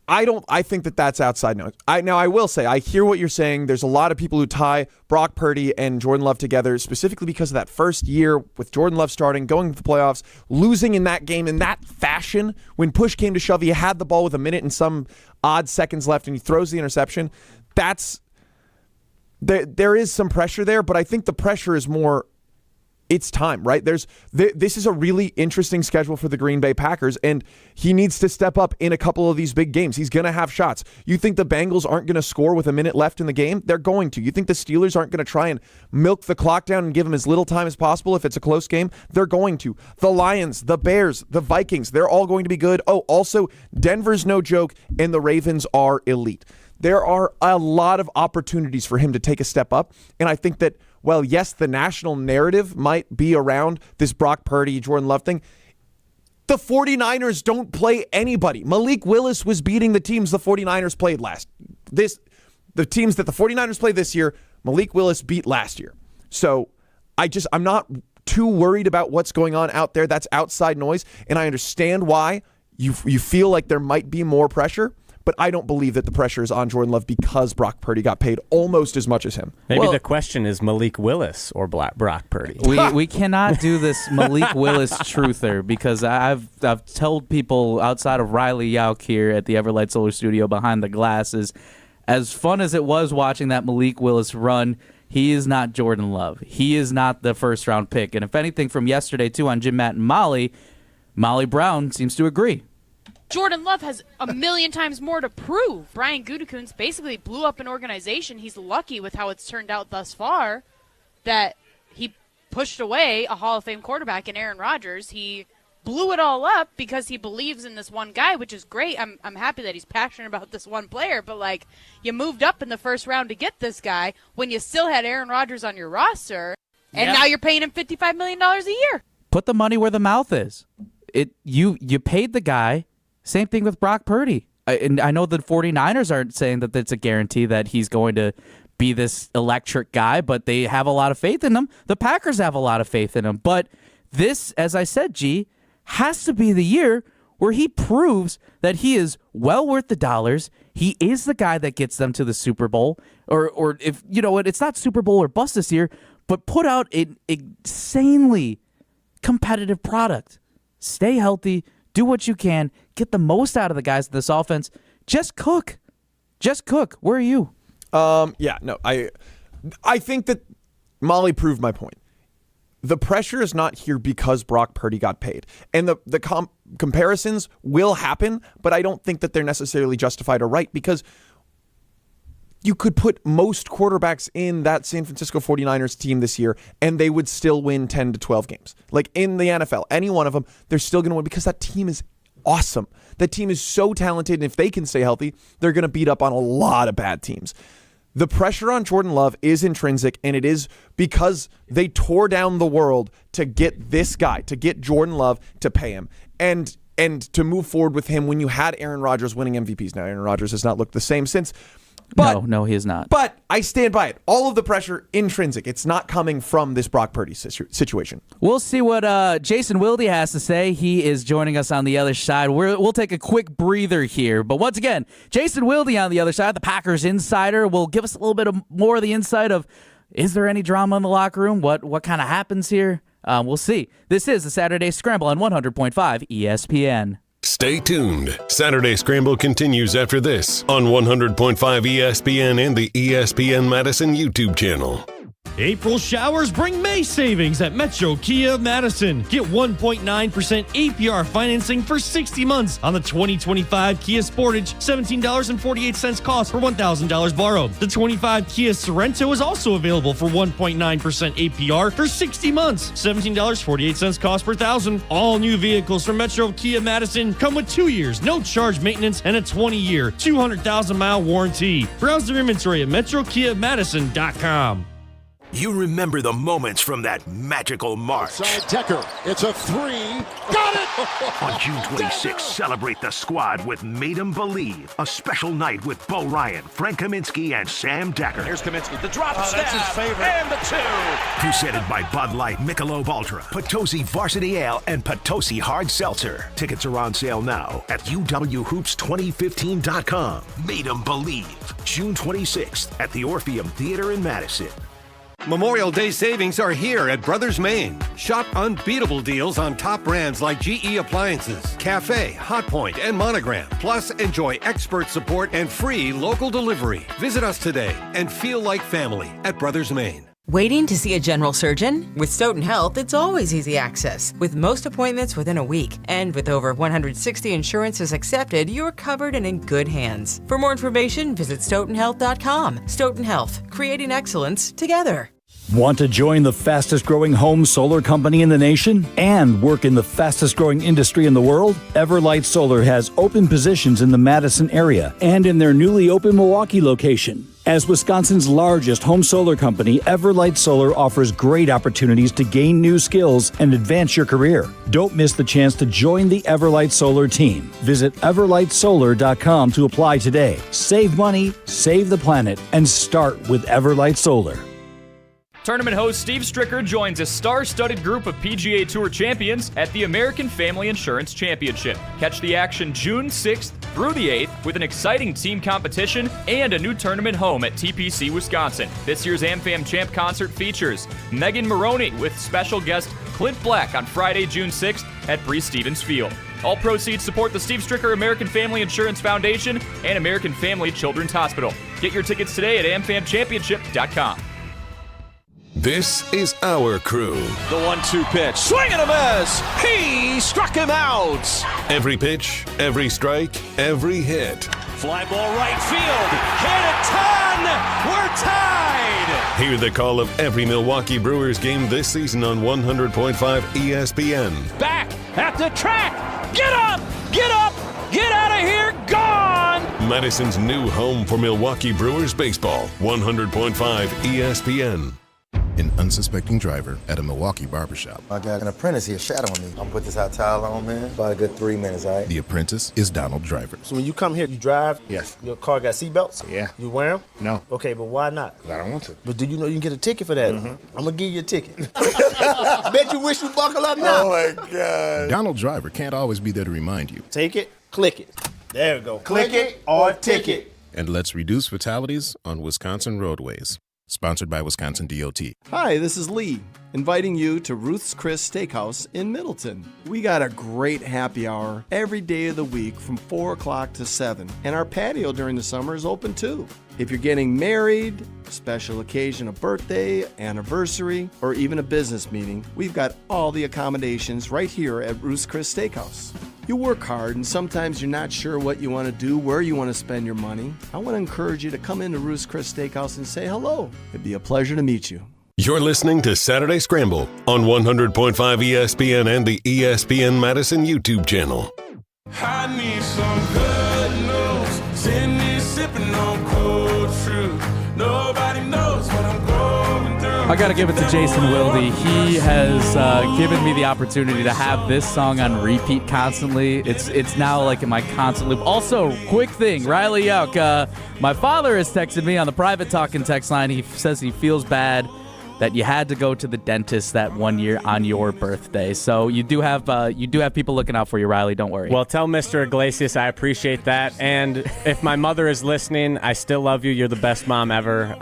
I think that's outside noise. I will say, I hear what you're saying. There's a lot of people who tie Brock Purdy and Jordan Love together, specifically because of that first year with Jordan Love starting, going to the playoffs, losing in that game in that fashion. When push came to shove, he had the ball with a minute and some odd seconds left, and he throws the interception. There is some pressure there, but I think the pressure is more, it's time, right? This is a really interesting schedule for the Green Bay Packers, and he needs to step up in a couple of these big games. He's going to have shots. You think the Bengals aren't going to score with a minute left in the game? They're going to. You think the Steelers aren't going to try and milk the clock down and give him as little time as possible if it's a close game? They're going to. The Lions, the Bears, the Vikings, they're all going to be good. Oh, also, Denver's no joke, and the Ravens are elite. There are a lot of opportunities for him to take a step up, and I think that, well, yes, the national narrative might be around this Brock Purdy, Jordan Love thing. The 49ers don't play anybody. Malik Willis was beating the teams the 49ers played last. The teams that the 49ers play this year, Malik Willis beat last year. So I'm not too worried about what's going on out there. That's outside noise, and I understand why you feel like there might be more pressure. But I don't believe that the pressure is on Jordan Love because Brock Purdy got paid almost as much as him. Maybe the question is Malik Willis or Brock Purdy. We cannot do this Malik Willis truther because I've told people outside of Riley Yauk here at the Everlight Solar Studio behind the glasses, as fun as it was watching that Malik Willis run, he is not Jordan Love. He is not the first-round pick. And if anything from yesterday, too, on Jim, Matt, and Molly Brown seems to agree. Jordan Love has a million times more to prove. Brian Gutekunst basically blew up an organization. He's lucky with how it's turned out thus far that he pushed away a Hall of Fame quarterback in Aaron Rodgers. He blew it all up because he believes in this one guy, which is great. I'm happy that he's passionate about this one player, but you moved up in the first round to get this guy when you still had Aaron Rodgers on your roster, and now you're paying him $55 million a year. Put the money where the mouth is. You paid the guy. Same thing with Brock Purdy. And I know the 49ers aren't saying that it's a guarantee that he's going to be this electric guy, but they have a lot of faith in him. The Packers have a lot of faith in him. But this, as I said, G, has to be the year where he proves that he is well worth the dollars. He is the guy that gets them to the Super Bowl. Or if, you know what, it's not Super Bowl or bust this year, but put out an insanely competitive product. Stay healthy. Do what you can. Get the most out of the guys in this offense. Just cook. Where are you? I think that Molly proved my point. The pressure is not here because Brock Purdy got paid. And the comparisons will happen, but I don't think that they're necessarily justified or right because you could put most quarterbacks in that San Francisco 49ers team this year, and they would still win 10 to 12 games. Like in the NFL, any one of them, they're still going to win because that team is awesome. That team is so talented, and if they can stay healthy, they're going to beat up on a lot of bad teams. The pressure on Jordan Love is intrinsic, and it is because they tore down the world to get this guy, to get Jordan Love, to pay him. And and to move forward with him when you had Aaron Rodgers winning MVPs. Now, Aaron Rodgers has not looked the same since. But, no, he is not. But I stand by it. All of the pressure, intrinsic. It's not coming from this Brock Purdy situation. We'll see what Jason Wilde has to say. He is joining us on the other side. We'll take a quick breather here. But once again, Jason Wilde on the other side, the Packers insider, will give us a little bit more of the insight of, is there any drama in the locker room? What kind of happens here? We'll see. This is the Saturday Scramble on 100.5 ESPN. Stay tuned. Saturday Scramble continues after this on 100.5 ESPN and the ESPN Madison YouTube channel. April showers bring May savings at Metro Kia Madison. Get 1.9% APR financing for 60 months on the 2025 Kia Sportage, $17.48 cost for $1,000 borrowed. The 25 Kia Sorento is also available for 1.9% APR for 60 months, $17.48 cost per thousand. All new vehicles from Metro Kia Madison come with 2 years, no charge maintenance, and a 20-year, 200,000-mile warranty. Browse their inventory at metrokiamadison.com. You remember the moments from that magical March. Inside Decker. It's a three. Got it! On June 26th, celebrate the squad with Made 'em Believe. A special night with Bo Ryan, Frank Kaminsky, and Sam Decker. Here's Kaminsky. The drop stab. That's his favorite. And the two. Presented by Bud Light, Michelob Ultra, Potosi Varsity Ale, and Potosi Hard Seltzer. Tickets are on sale now at UWHoops2015.com. Made 'em Believe. June 26th at the Orpheum Theater in Madison. Memorial Day savings are here at Brothers Maine. Shop unbeatable deals on top brands like GE Appliances, Cafe, Hotpoint, and Monogram. Plus, enjoy expert support and free local delivery. Visit us today and feel like family at Brothers Maine. Waiting to see a general surgeon? With Stoughton Health, it's always easy access, with most appointments within a week. And with over 160 insurances accepted, you're covered and in good hands. For more information, visit stoughtonhealth.com. Stoughton Health, creating excellence together. Want to join the fastest growing home solar company in the nation and work in the fastest growing industry in the world? Everlight Solar has open positions in the Madison area and in their newly open Milwaukee location. As Wisconsin's largest home solar company, Everlight Solar offers great opportunities to gain new skills and advance your career. Don't miss the chance to join the Everlight Solar team. Visit everlightsolar.com to apply today. Save money, save the planet, and start with Everlight Solar. Tournament host Steve Stricker joins a star-studded group of PGA Tour champions at the American Family Insurance Championship. Catch the action June 6th through the 8th with an exciting team competition and a new tournament home at TPC, Wisconsin. This year's AmFam Champ concert features Megan Maroney with special guest Clint Black on Friday, June 6th at Breese Stevens Field. All proceeds support the Steve Stricker American Family Insurance Foundation and American Family Children's Hospital. Get your tickets today at amfamchampionship.com. This is our crew. The 1-2 pitch. Swing and a miss. He struck him out. Every pitch, every strike, every hit. Fly ball right field. Hit a ton. We're tied. Hear the call of every Milwaukee Brewers game this season on 100.5 ESPN. Back at the track. Get up. Get up. Get out of here. Gone. Madison's new home for Milwaukee Brewers baseball. 100.5 ESPN. An unsuspecting driver at a Milwaukee barbershop. I got an apprentice here shadowing me. I'm gonna put this hot towel on, man. About a good 3 minutes, all right? The apprentice is Donald Driver. So when you come here, you drive? Yes. Your car got seatbelts? Yeah. You wear them? No. Okay, but why not? I don't want to. But do you know you can get a ticket for that? I'm gonna give you a ticket. Bet you wish you buckle up now. Oh my God. Donald Driver can't always be there to remind you. Take it, click it. There we go. Click it or ticket. And let's reduce fatalities on Wisconsin roadways. Sponsored by Wisconsin DOT. Hi, this is Lee, inviting you to Ruth's Chris Steakhouse in Middleton. We got a great happy hour every day of the week from 4 o'clock to 7, and our patio during the summer is open too. If you're getting married, special occasion, a birthday, anniversary, or even a business meeting, we've got all the accommodations right here at Ruth's Chris Steakhouse. You work hard and sometimes you're not sure what you want to do, where you want to spend your money. I want to encourage you to come into Ruth's Chris Steakhouse and say hello. It'd be a pleasure to meet you. You're listening to Saturday Scramble on 100.5 ESPN and the ESPN Madison YouTube channel. I need some good news. Send me sipping on cold truth. Nobody knows what I'm going through. I got to give it to Jason Wilde. He has given me the opportunity to have this song on repeat constantly. It's now like in my constant loop. Also, quick thing, Riley Yauk, my father has texted me on the private talking text line. He says he feels bad that you had to go to the dentist that one year on your birthday. So you do have people looking out for you, Riley. Don't worry. Well, tell Mr. Iglesias I appreciate that. And if my mother is listening, I still love you. You're the best mom ever.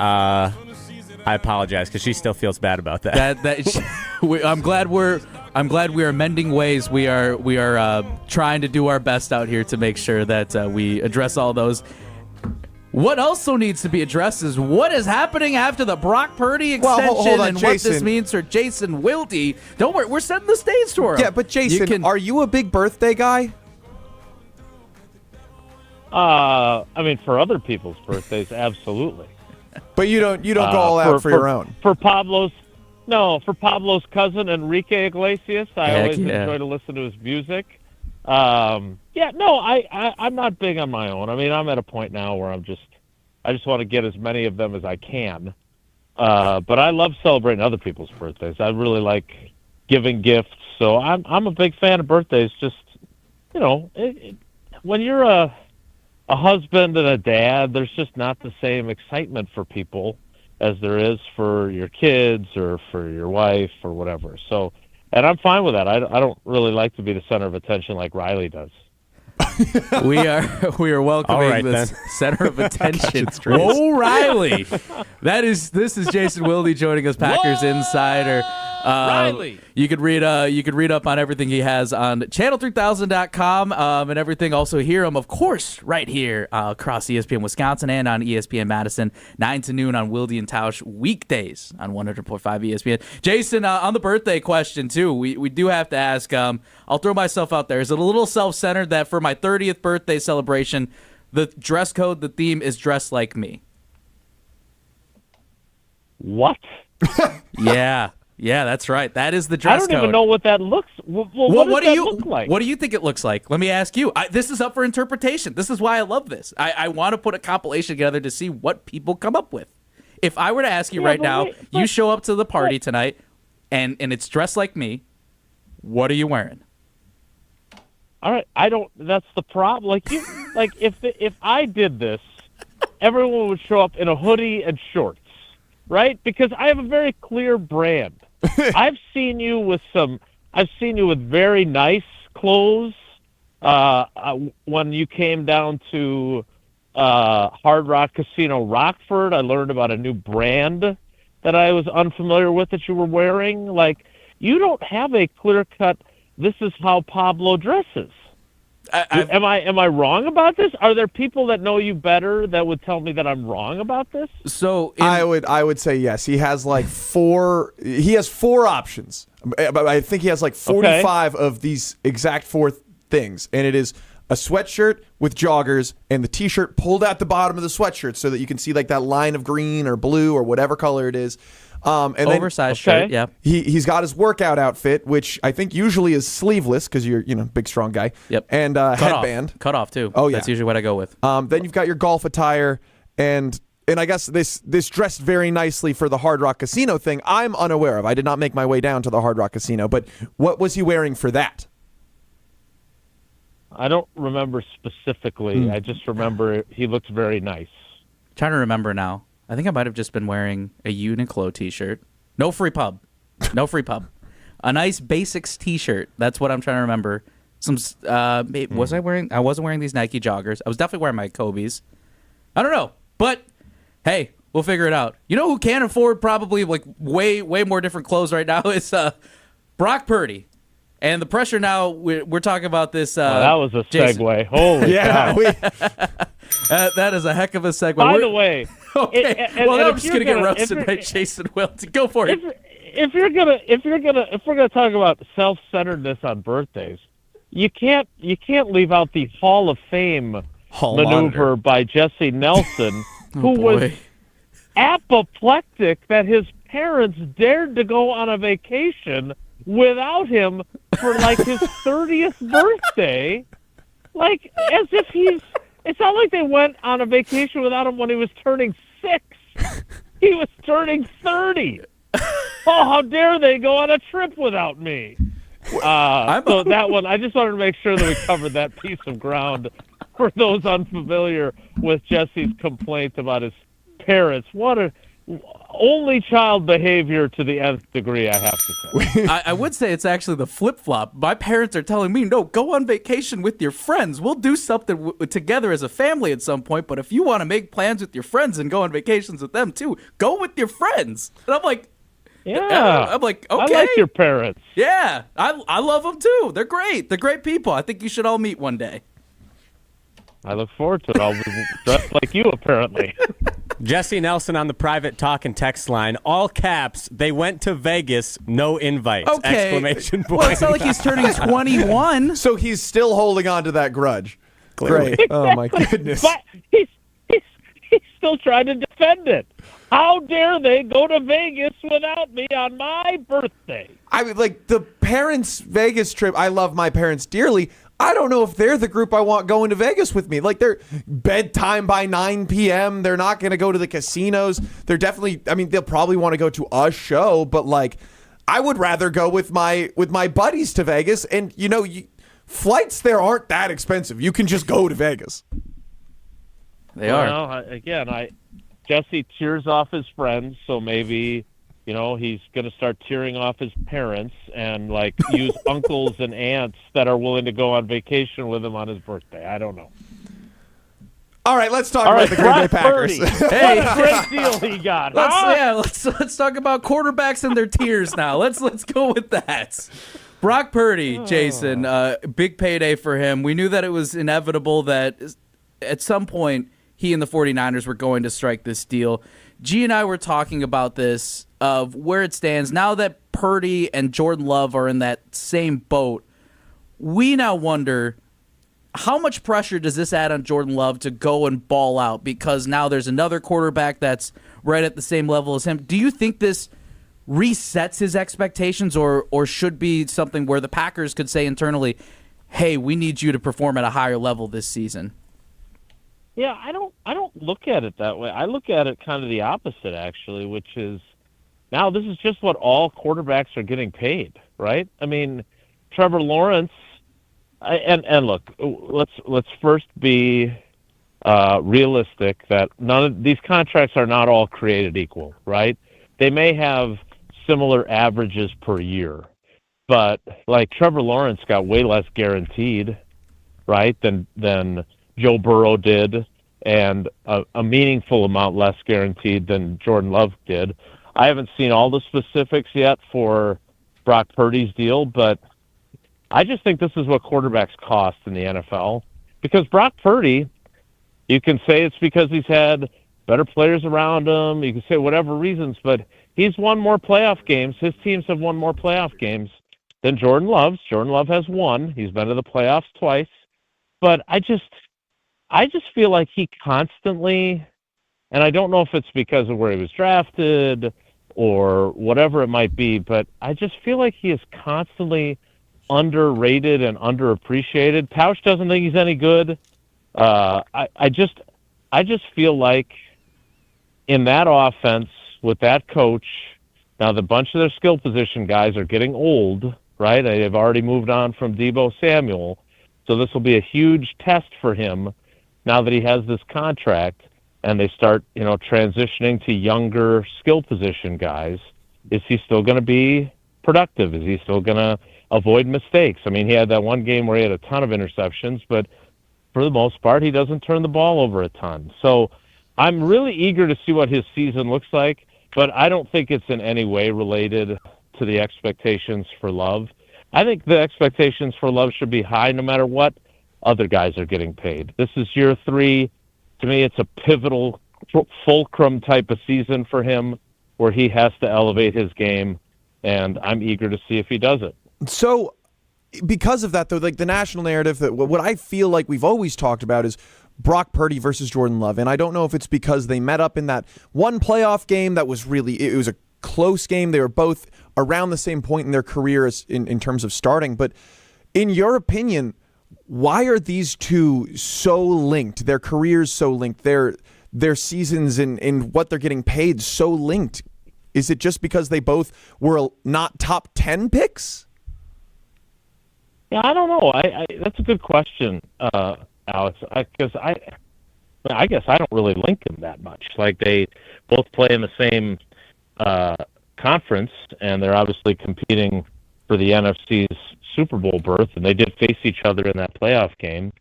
I apologize because she still feels bad about that. I'm glad we are mending ways. We are trying to do our best out here to make sure that we address all those. What also needs to be addressed is what is happening after the Brock Purdy extension hold on, and Jason. what this means for Jason Wilde. Don't worry, we're setting the stage for him. Yeah, but Jason, are you a big birthday guy? I mean, for other people's birthdays, absolutely. But you don't go all out for your own. For Pablo's cousin Enrique Iglesias, I always enjoy to listen to his music. I'm not big on my own. I mean, I'm at a point now where I just want to get as many of them as I can. But I love celebrating other people's birthdays. I really like giving gifts. So I'm a big fan of birthdays. Just, when you're a husband and a dad, there's just not the same excitement for people as there is for your kids or for your wife or whatever. So, and I'm fine with that. I don't really like to be the center of attention like Riley does. We are welcoming this center of attention. Whoa, Riley! This is Jason Wilde joining us, Packers Insider. Riley, you could read up on everything he has on channel3000.com and everything. Also hear him, of course, right here across ESPN Wisconsin and on ESPN Madison, 9 to noon on Wilde and Tausch weekdays on 100.5 ESPN. Jason, on the birthday question too, we do have to ask. I'll throw myself out there. Is it a little self-centered that for my 30th birthday celebration, the dress code, the theme is dress like me? What? Yeah, that's right. That is the dress code. I don't even know what that looks. What does that look like? What do you think it looks like? Let me ask you. This is up for interpretation. This is why I love this. I want to put a compilation together to see what people come up with. If I were to ask you right now, you show up to the party tonight, and it's dressed like me. What are you wearing? All right, I don't. That's the problem. If I did this, everyone would show up in a hoodie and shorts, right? Because I have a very clear brand. I've seen you with very nice clothes. When you came down to Hard Rock Casino Rockford, I learned about a new brand that I was unfamiliar with that you were wearing. Like, you don't have a clear-cut, this is how Pablo dresses. Am I wrong about this? Are there people that know you better that would tell me that I'm wrong about this? So I would say yes. He has four options. I think he has 45 of these exact four things, and it is a sweatshirt with joggers and the T-shirt pulled out the bottom of the sweatshirt so that you can see that line of green or blue or whatever color it is. And oversized shirt, yeah. He's got his workout outfit, which I think usually is sleeveless because you're big strong guy. Yep. And headband. Cut off too. Oh yeah, that's usually what I go with. Then you've got your golf attire, and I guess this dressed very nicely for the Hard Rock Casino thing. I'm unaware of. I did not make my way down to the Hard Rock Casino, but what was he wearing for that? I don't remember specifically. I just remember he looked very nice. Trying to remember now. I think I might have just been wearing a Uniqlo T-shirt. No free pub. A nice Basics T-shirt. That's what I'm trying to remember. Was I wearing? I wasn't wearing these Nike joggers. I was definitely wearing my Kobe's. I don't know, but hey, we'll figure it out. You know who can afford probably way more different clothes right now is Brock Purdy. And the pressure now, we're talking about this. That was a segue. Holy yeah, God. That is a heck of a segue. By the way, okay. I'm just gonna get roasted by Jason Wilde. Go for it. If we're gonna talk about self-centeredness on birthdays, you can't leave out the Hall of Fame maneuver by Jesse Nelson, who was apoplectic that his parents dared to go on a vacation without him for his 30th birthday, as if it's not like they went on a vacation without him when he was turning 6. He was turning 30. how dare they go on a trip without me? So that one, I just wanted to make sure that we covered that piece of ground for those unfamiliar with Jesse's complaint about his parents. What a only child behavior to the nth degree, I have to say. I would say it's actually the flip-flop. My parents are telling me, no, go on vacation with your friends. We'll do something together as a family at some point, but if you want to make plans with your friends and go on vacations with them too, go with your friends. And I'm like, yeah. I'm like, okay. I like your parents. Yeah, I love them too. They're great. They're great people. I think you should all meet one day. I look forward to it. I'll be dressed like you, apparently. Jesse Nelson on the private talk and text line, all caps, they went to Vegas, no invite, exclamation point. Well, it's not like he's turning 21. So he's still holding on to that grudge. Clearly. Great. Oh, my goodness. But he's still trying to defend it. How dare they go to Vegas without me on my birthday? I mean, like, the parents' Vegas trip, I love my parents dearly. I don't know if they're the group I want going to Vegas with me. Like, they're bedtime by 9 p.m. They're not going to go to the casinos. They're definitely, I mean, they'll probably want to go to a show, but, like, I would rather go with my buddies to Vegas. And, you know, flights there aren't that expensive. You can just go to Vegas. They are. Well, Jesse tears off his friends, so maybe, you know, he's going to start tearing off his parents and, like, use uncles and aunts that are willing to go on vacation with him on his birthday. I don't know. All right, let's talk about the Green Bay Packers. Hey, what a great deal he got. Let's talk about quarterbacks and their tiers now. Let's go with that. Brock Purdy, Jason, big payday for him. We knew that it was inevitable that at some point he and the 49ers were going to strike this deal. G and I were talking about this, of where it stands. Now that Purdy and Jordan Love are in that same boat, we now wonder, how much pressure does this add on Jordan Love to go and ball out? Because now there's another quarterback that's right at the same level as him. Do you think this resets his expectations, or should be something where the Packers could say internally, hey, we need you to perform at a higher level this season? Yeah, I don't look at it that way. I look at it kind of the opposite, actually, which is now this is just what all quarterbacks are getting paid, right? I mean, Trevor Lawrence, and look, let's first be realistic that none of these contracts are not all created equal, right? They may have similar averages per year, but like Trevor Lawrence got way less guaranteed, right, than Joe Burrow did, and a meaningful amount less guaranteed than Jordan Love did. I haven't seen all the specifics yet for Brock Purdy's deal, but I just think this is what quarterbacks cost in the NFL. Because Brock Purdy, you can say it's because he's had better players around him. You can say whatever reasons, but he's won more playoff games. His teams have won more playoff games than Jordan Love's. Jordan Love has won. He's been to the playoffs twice. But I just feel like he constantly, and I don't know if it's because of where he was drafted or whatever it might be, but I just feel like he is constantly underrated and underappreciated. Tausch doesn't think he's any good. I just feel like in that offense with that coach, now the bunch of their skill position guys are getting old, right? They've already moved on from Deebo Samuel, so this will be a huge test for him now that he has this contract and they start, transitioning to younger skill position guys. Is he still going to be productive? Is he still going to avoid mistakes? I mean, he had that one game where he had a ton of interceptions, but for the most part, he doesn't turn the ball over a ton. So I'm really eager to see what his season looks like, but I don't think it's in any way related to the expectations for Love. I think the expectations for Love should be high no matter what other guys are getting paid. This is year 3. To me, it's a pivotal fulcrum type of season for him where he has to elevate his game, and I'm eager to see if he does it. So because of that, though, like the national narrative, that what I feel like we've always talked about is Brock Purdy versus Jordan Love. And I don't know if it's because they met up in that one playoff game that was really, it was a close game. They were both around the same point in their careers in terms of starting. But in your opinion, why are these two so linked? Their careers so linked, their seasons and what they're getting paid so linked? Is it just because they both were not top 10 picks? Yeah, I don't know. I that's a good question, Alex. Because I guess I don't really link them that much. Like, they both play in the same conference, and they're obviously competing for the NFC's Super Bowl berth, and they did face each other in that playoff game.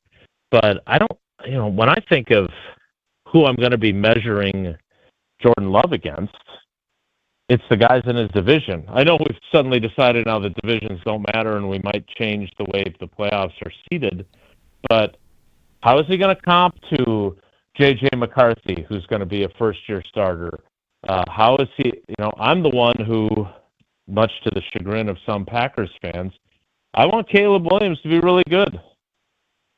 But I don't, when I think of who I'm going to be measuring Jordan Love against, it's the guys in his division. I know we've suddenly decided now that divisions don't matter and we might change the way the playoffs are seeded, but how is he going to comp to J.J. McCarthy, who's going to be a first-year starter? How is he, I'm the one who, much to the chagrin of some Packers fans, I want Caleb Williams to be really good,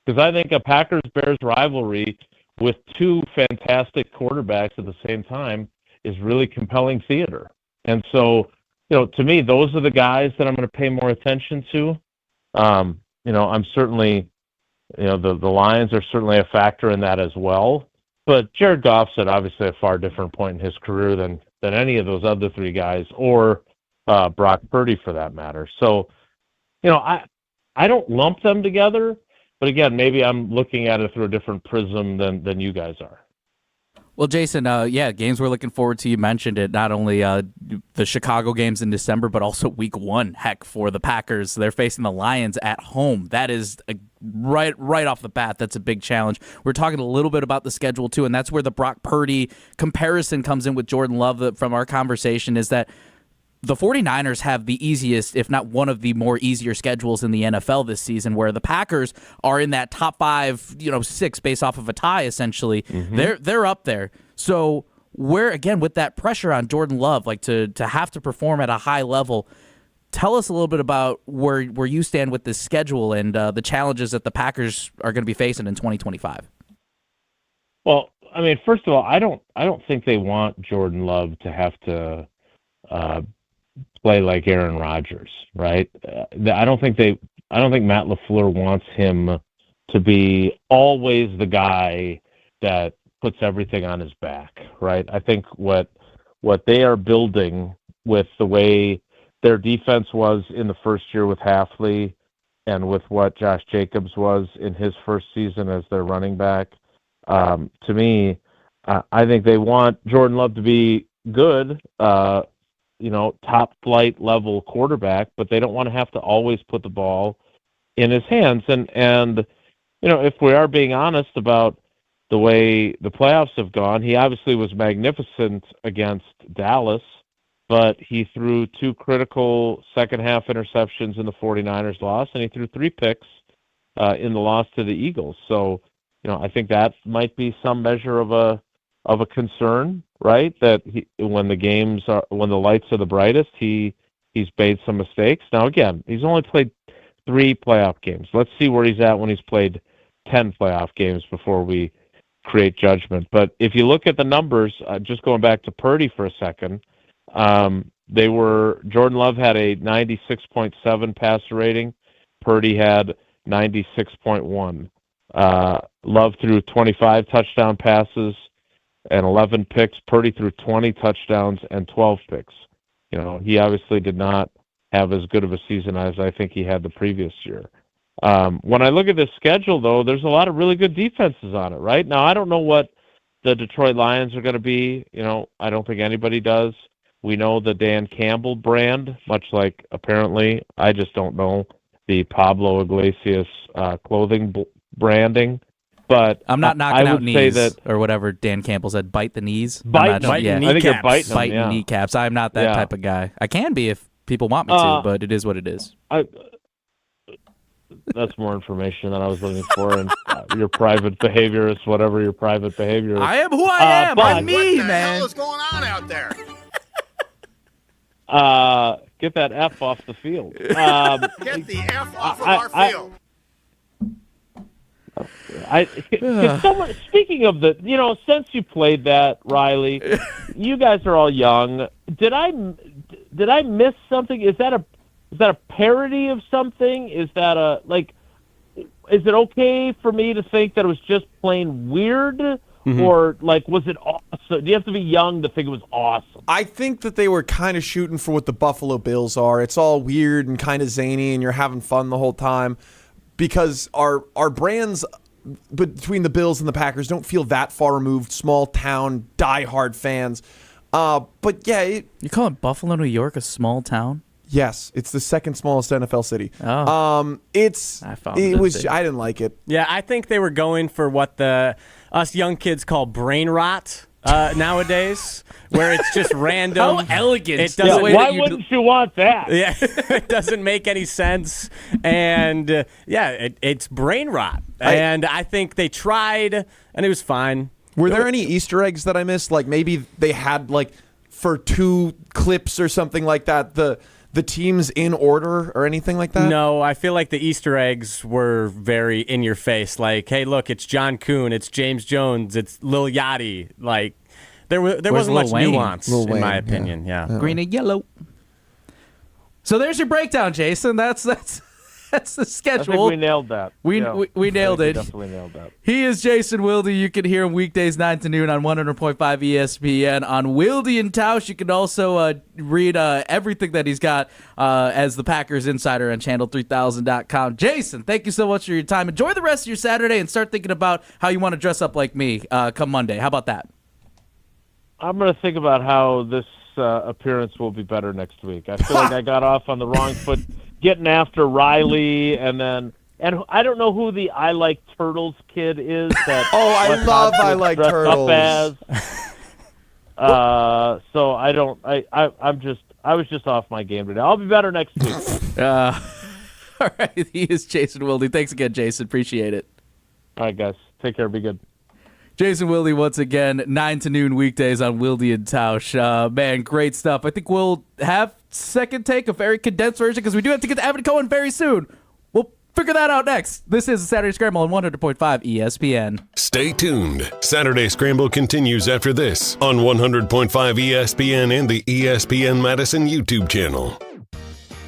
because I think a Packers-Bears rivalry with two fantastic quarterbacks at the same time is really compelling theater. And so, to me, those are the guys that I'm going to pay more attention to. I'm certainly, the Lions are certainly a factor in that as well. But Jared Goff's at obviously a far different point in his career than any of those other three guys, or Brock Purdy for that matter. So, I don't lump them together, but again, maybe I'm looking at it through a different prism than you guys are. Well, Jason, games we're looking forward to. You mentioned it. Not only the Chicago games in December, but also Week 1. Heck, for the Packers, they're facing the Lions at home. That is right off the bat. That's a big challenge. We're talking a little bit about the schedule too, and that's where the Brock Purdy comparison comes in with Jordan Love. From our conversation, is that the 49ers have the easiest, if not one of the more easier schedules in the NFL this season, where the Packers are in that top 5, 6 based off of a tie, essentially. Mm-hmm. They're up there. So where, again, with that pressure on Jordan Love, like to have to perform at a high level, tell us a little bit about where you stand with this schedule and the challenges that the Packers are going to be facing in 2025. Well, I mean, first of all, I don't think they want Jordan Love to have to play like Aaron Rodgers, right? I don't think Matt LaFleur wants him to be always the guy that puts everything on his back, right? I think what they are building with the way their defense was in the first year with Hafley and with what Josh Jacobs was in his first season as their running back, to me, I think they want Jordan Love to be good, top flight level quarterback, but they don't want to have to always put the ball in his hands. And if we are being honest about the way the playoffs have gone, he obviously was magnificent against Dallas, but he threw 2 critical second half interceptions in the 49ers loss, and he threw 3 picks in the loss to the Eagles. So, I think that might be some measure of a concern, right? That when the lights are the brightest, he's made some mistakes. Now, again, he's only played 3 playoff games. Let's see where he's at when he's played 10 playoff games before we create judgment. But if you look at the numbers, just going back to Purdy for a second, Jordan Love had a 96.7 passer rating. Purdy had 96.1. Love threw 25 touchdown passes and 11 picks. Purdy threw 20 touchdowns and 12 picks. He obviously did not have as good of a season as I think he had the previous year. When I look at this schedule, though, there's a lot of really good defenses on it, right? Now, I don't know what the Detroit Lions are going to be. I don't think anybody does. We know the Dan Campbell brand, much like, apparently, I just don't know, the Pablo Iglesias clothing branding. But I'm not knocking out knees, say that, or whatever Dan Campbell said, bite the knees. Bite kneecaps. I think you're biting kneecaps. I'm not that type of guy. I can be if people want me to, but it is what it is. That's more information than I was looking for, and your private behavior is whatever your private behavior is. I am who I am. I'm me, what the man. hell is going on out there? Get that F off the field. Get the F off of our field. Speaking of since you played that, Riley, you guys are all young. Did I miss something? Is that a parody of something? Is that is it okay for me to think that it was just plain weird, or was it So do you have to be young to think it was awesome? I think that they were kind of shooting for what the Buffalo Bills are. It's all weird and kind of zany, and you're having fun the whole time because our brands between the Bills and the Packers don't feel that far removed. Small town, diehard fans. But yeah, you calling Buffalo, New York, a small town? Yes, it's the second smallest NFL city. Oh, I didn't like it. Yeah, I think they were going for what us young kids call brain rot nowadays, where it's just random. How elegant! It doesn't. Why wouldn't you want that? Yeah, it doesn't make any sense, and it's brain rot. And I think they tried, and it was fine. Were there any Easter eggs that I missed? Like maybe they had for 2 clips or something like that. The teams in order or anything like that? No, I feel like the Easter eggs were very in your face. Like, hey, look, it's John Kuhn, it's James Jones, it's Lil Yachty. Like, there wasn't much nuance, in my opinion. Yeah. Green and yellow. So there's your breakdown, Jason. That's the schedule. I think we nailed that. We nailed it. Definitely nailed that. He is Jason Wilde. You can hear him weekdays 9 to noon on 100.5 ESPN on Wilde and Tausch. You can also read everything that he's got as the Packers insider on channel3000.com. Jason, thank you so much for your time. Enjoy the rest of your Saturday and start thinking about how you want to dress up like me come Monday. How about that? I'm going to think about how this appearance will be better next week. I feel like I got off on the wrong foot getting after Riley, and I don't know who the I Like Turtles kid is. That I love I Like Turtles. So I don't. I was just off my game today. I'll be better next week. All right, he is Jason Wilde. Thanks again, Jason. Appreciate it. All right, guys. Take care. Be good. Jason Wilde once again, 9 to noon weekdays on Wilde and Tausch. Man, great stuff. I think we'll have second take, a very condensed version, because we do have to get to Evan Cohen very soon. We'll figure that out next. This is the Saturday Scramble on 100.5 ESPN. Stay tuned. Saturday Scramble continues after this on 100.5 ESPN and the ESPN Madison YouTube channel.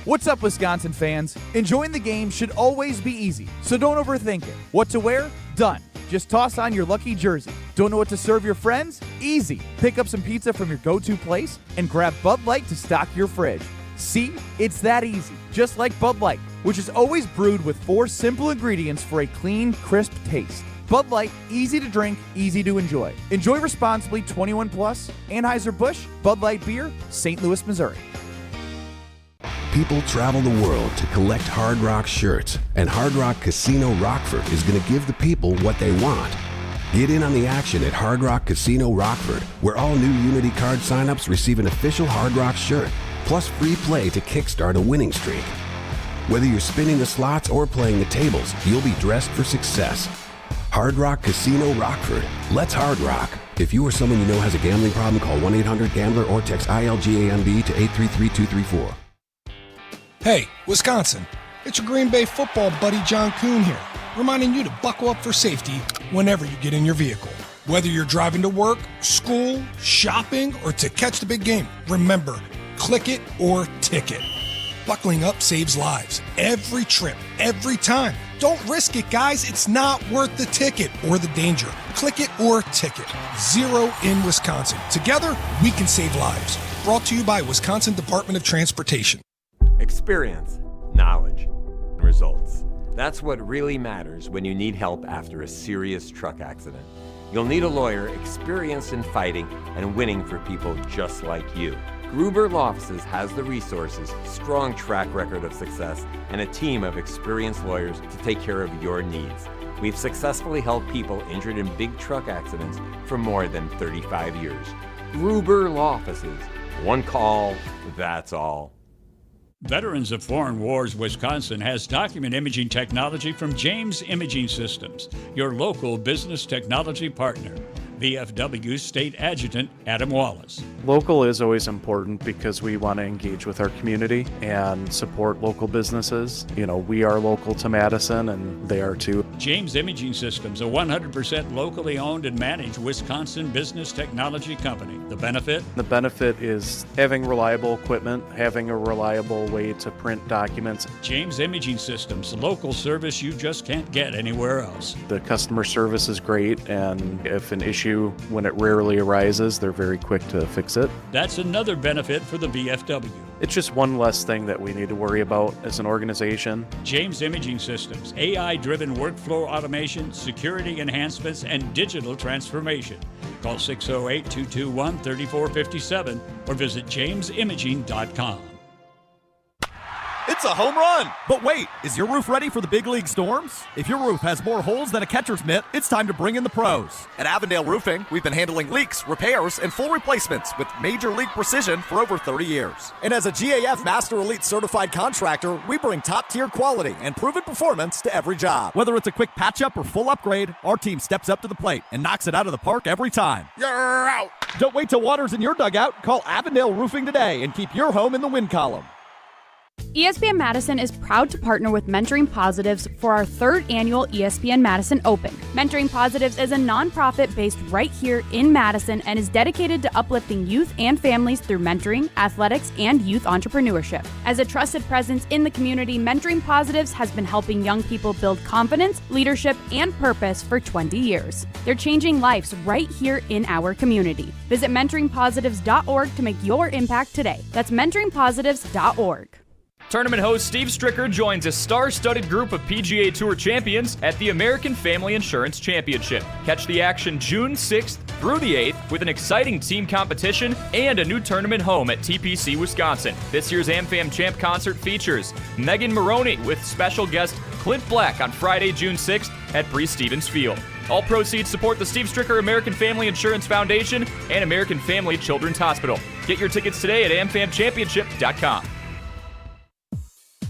What's up, Wisconsin fans? Enjoying the game should always be easy, so don't overthink it. What to wear? Done. Just toss on your lucky jersey. Don't know what to serve your friends? Easy. Pick up some pizza from your go-to place and grab Bud Light to stock your fridge. See? It's that easy. Just like Bud Light, which is always brewed with 4 simple ingredients for a clean, crisp taste. Bud Light, easy to drink, easy to enjoy. Enjoy responsibly, 21 plus. Anheuser-Busch, Bud Light Beer, St. Louis, Missouri. People travel the world to collect Hard Rock shirts, and Hard Rock Casino Rockford is going to give the people what they want. Get in on the action at Hard Rock Casino Rockford, where all new Unity card signups receive an official Hard Rock shirt, plus free play to kickstart a winning streak. Whether you're spinning the slots or playing the tables, you'll be dressed for success. Hard Rock Casino Rockford. Let's Hard Rock. If you or someone you know has a gambling problem, call 1-800-GAMBLER or text ILGAMB to 833-234. Hey, Wisconsin, it's your Green Bay football buddy John Kuhn here, reminding you to buckle up for safety whenever you get in your vehicle. Whether you're driving to work, school, shopping, or to catch the big game, remember, click it or ticket. Buckling up saves lives. Every trip, every time. Don't risk it, guys. It's not worth the ticket or the danger. Click it or ticket. 0 in Wisconsin. Together, we can save lives. Brought to you by Wisconsin Department of Transportation. Experience, knowledge, results. That's what really matters when you need help after a serious truck accident. You'll need a lawyer experienced in fighting and winning for people just like you. Gruber Law Offices has the resources, strong track record of success, and a team of experienced lawyers to take care of your needs. We've successfully helped people injured in big truck accidents for more than 35 years. Gruber Law Offices. One call, that's all. Veterans of Foreign Wars Wisconsin has document imaging technology from James Imaging Systems, your local business technology partner. VFW State Adjutant Adam Wallace. Local is always important because we want to engage with our community and support local businesses. You know, we are local to Madison and they are too. James Imaging Systems, a 100% locally owned and managed Wisconsin business technology company. The benefit? The benefit is having reliable equipment, having a reliable way to print documents. James Imaging Systems, local service you just can't get anywhere else. The customer service is great, and if an issue issue, when it rarely arises, they're very quick to fix it. That's another benefit for the VFW. It's just one less thing that we need to worry about as an organization. James Imaging Systems, AI-driven workflow automation, security enhancements, and digital transformation. Call 608-221-3457 or visit jamesimaging.com. It's a home run! But wait, is your roof ready for the big league storms? If your roof has more holes than a catcher's mitt, it's time to bring in the pros. At Avondale Roofing, we've been handling leaks, repairs, and full replacements with major league precision for over 30 years. And as a GAF Master Elite certified contractor, we bring top-tier quality and proven performance to every job. Whether it's a quick patch-up or full upgrade, our team steps up to the plate and knocks it out of the park every time. You're out! Don't wait till water's in your dugout. Call Avondale Roofing today and keep your home in the win column. ESPN Madison is proud to partner with Mentoring Positives for our third annual ESPN Madison Open. Mentoring Positives is a nonprofit based right here in Madison and is dedicated to uplifting youth and families through mentoring, athletics, and youth entrepreneurship. As a trusted presence in the community, Mentoring Positives has been helping young people build confidence, leadership, and purpose for 20 years. They're changing lives right here in our community. Visit mentoringpositives.org to make your impact today. That's mentoringpositives.org. Tournament host Steve Stricker joins a star-studded group of PGA Tour champions at the American Family Insurance Championship. Catch the action June 6th through the 8th with an exciting team competition and a new tournament home at TPC, Wisconsin. This year's AmFam Champ concert features Megan Maroney with special guest Clint Black on Friday, June 6th at Breese Stevens Field. All proceeds support the Steve Stricker American Family Insurance Foundation and American Family Children's Hospital. Get your tickets today at amfamchampionship.com.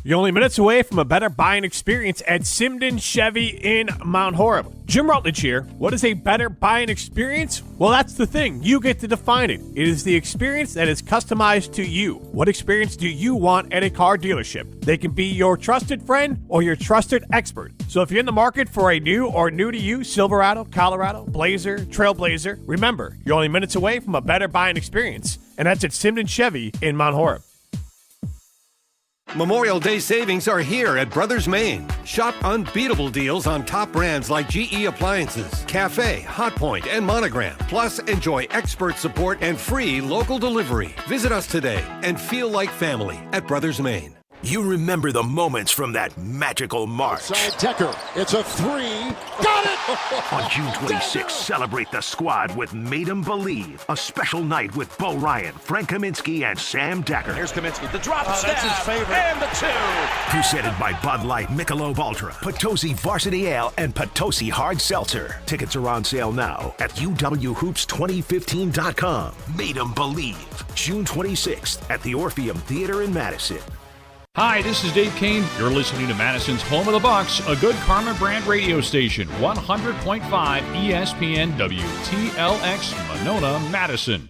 You're only minutes away from a better buying experience at Simden Chevy in Mount Horeb. Jim Rutledge here. What is a better buying experience? Well, that's the thing. You get to define it. It is the experience that is customized to you. What experience do you want at a car dealership? They can be your trusted friend or your trusted expert. So if you're in the market for a new or new-to-you Silverado, Colorado, Blazer, Trailblazer, remember, you're only minutes away from a better buying experience. And that's at Simden Chevy in Mount Horeb. Memorial Day savings are here at Brothers Maine. Shop unbeatable deals on top brands like GE Appliances, Cafe, Hotpoint, and Monogram. Plus, enjoy expert support and free local delivery. Visit us today and feel like family at Brothers Maine. You remember the moments from that magical March. Side Decker, it's a three. Got it! On June 26th, celebrate the squad with Made 'em Believe, a special night with Bo Ryan, Frank Kaminsky, and Sam Decker. Here's Kaminsky, the drop stab, that's his favorite. And the two. Presented by Bud Light, Michelob Ultra, Potosi Varsity Ale, and Potosi Hard Seltzer. Tickets are on sale now at uwhoops2015.com. Made 'em Believe, June 26th at the Orpheum Theater in Madison. Hi, this is Dave Kane. You're listening to Madison's Home of the Bucks, a good Karma brand radio station, 100.5 ESPN WTLX, Monona, Madison.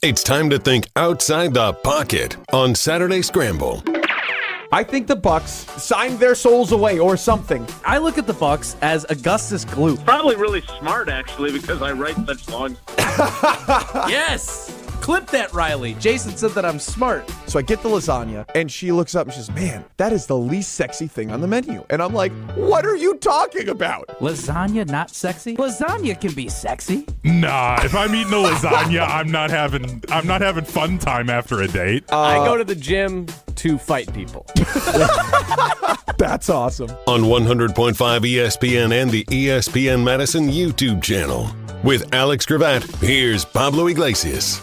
It's time to think outside the pocket on Saturday Scramble. I think the Bucks signed their souls away or something. I look at the Bucks as Augustus Gloop. Probably really smart, actually, because I write such long. Yes! Clip that, Riley. Jason said that I'm smart. So I get the lasagna, and she looks up and she says, man, that is the least sexy thing on the menu. And I'm like, what are you talking about? Lasagna not sexy? Lasagna can be sexy. Nah, if I'm eating a lasagna, I'm not having fun time after a date. I go to the gym to fight people. That's awesome. On 100.5 ESPN and the ESPN Madison YouTube channel. With Alex Gravatt, here's Pablo Iglesias.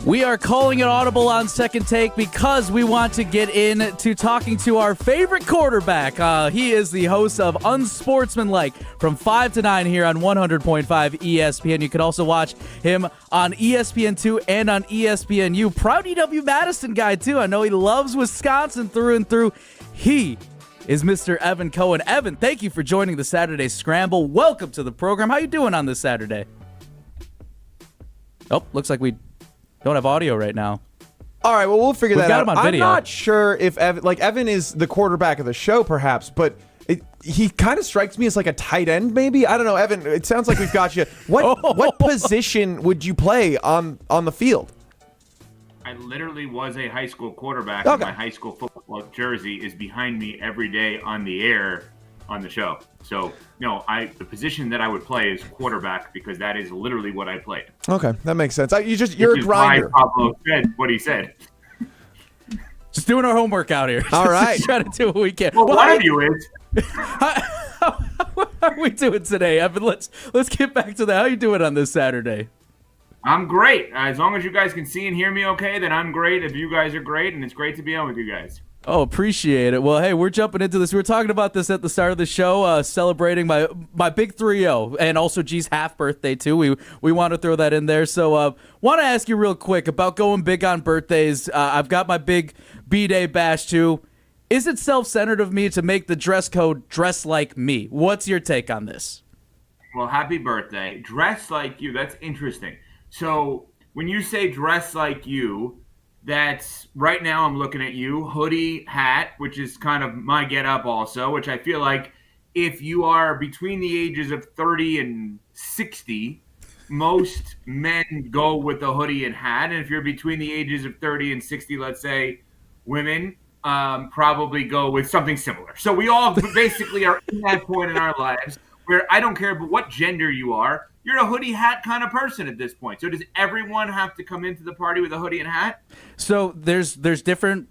We are calling it audible on Second Take because we want to get into talking to our favorite quarterback. He is the host of Unsportsmanlike from 5 to 9 here on 100.5 ESPN. You can also watch him on ESPN2 and on ESPNU. Proud EW Madison guy, too. I know he loves Wisconsin through and through. He is Mr. Evan Cohen. Evan, thank you for joining the Saturday Scramble. Welcome to the program. How you doing on this Saturday? Oh, looks like we don't have audio right now. All right, well, we'll figure that out. Him on video. I'm not sure if Evan is the quarterback of the show, perhaps, but he kind of strikes me as like a tight end, maybe. I don't know, Evan. It sounds like we've got you. What position would you play on the field? I literally was a high school quarterback. Okay. And my high school football jersey is behind me every day on the air. on the show. So, the position that I would play is quarterback because that is literally what I played. Okay, that makes sense. You're a grinder. Why Pablo said what he said. Just doing our homework out here. All right. Just trying to do what we can. Well, one of you is. How are we doing today, Evan? Let's get back to that. How are you doing on this Saturday? I'm great. As long as you guys can see and hear me okay, then I'm great. If you guys are great, and it's great to be on with you guys. Oh, appreciate it. Well, hey, we're jumping into this. We were talking about this at the start of the show, celebrating my big 3-0 and also G's half birthday, too. We want to throw that in there. So want to ask you real quick about going big on birthdays. I've got my big B-Day bash, too. Is it self-centered of me to make the dress code dress like me? What's your take on this? Well, happy birthday. Dress like you. That's interesting. So when you say dress like you, that's right now I'm looking at you, hoodie, hat, which is kind of my get up also, which I feel like if you are between the ages of 30 and 60, most men go with the hoodie and hat. And if you're between the ages of 30 and 60, let's say women probably go with something similar. So we all basically are in that point in our lives where I don't care about what gender you are. You're a hoodie hat kind of person at this point. So does everyone have to come into the party with a hoodie and hat? So there's different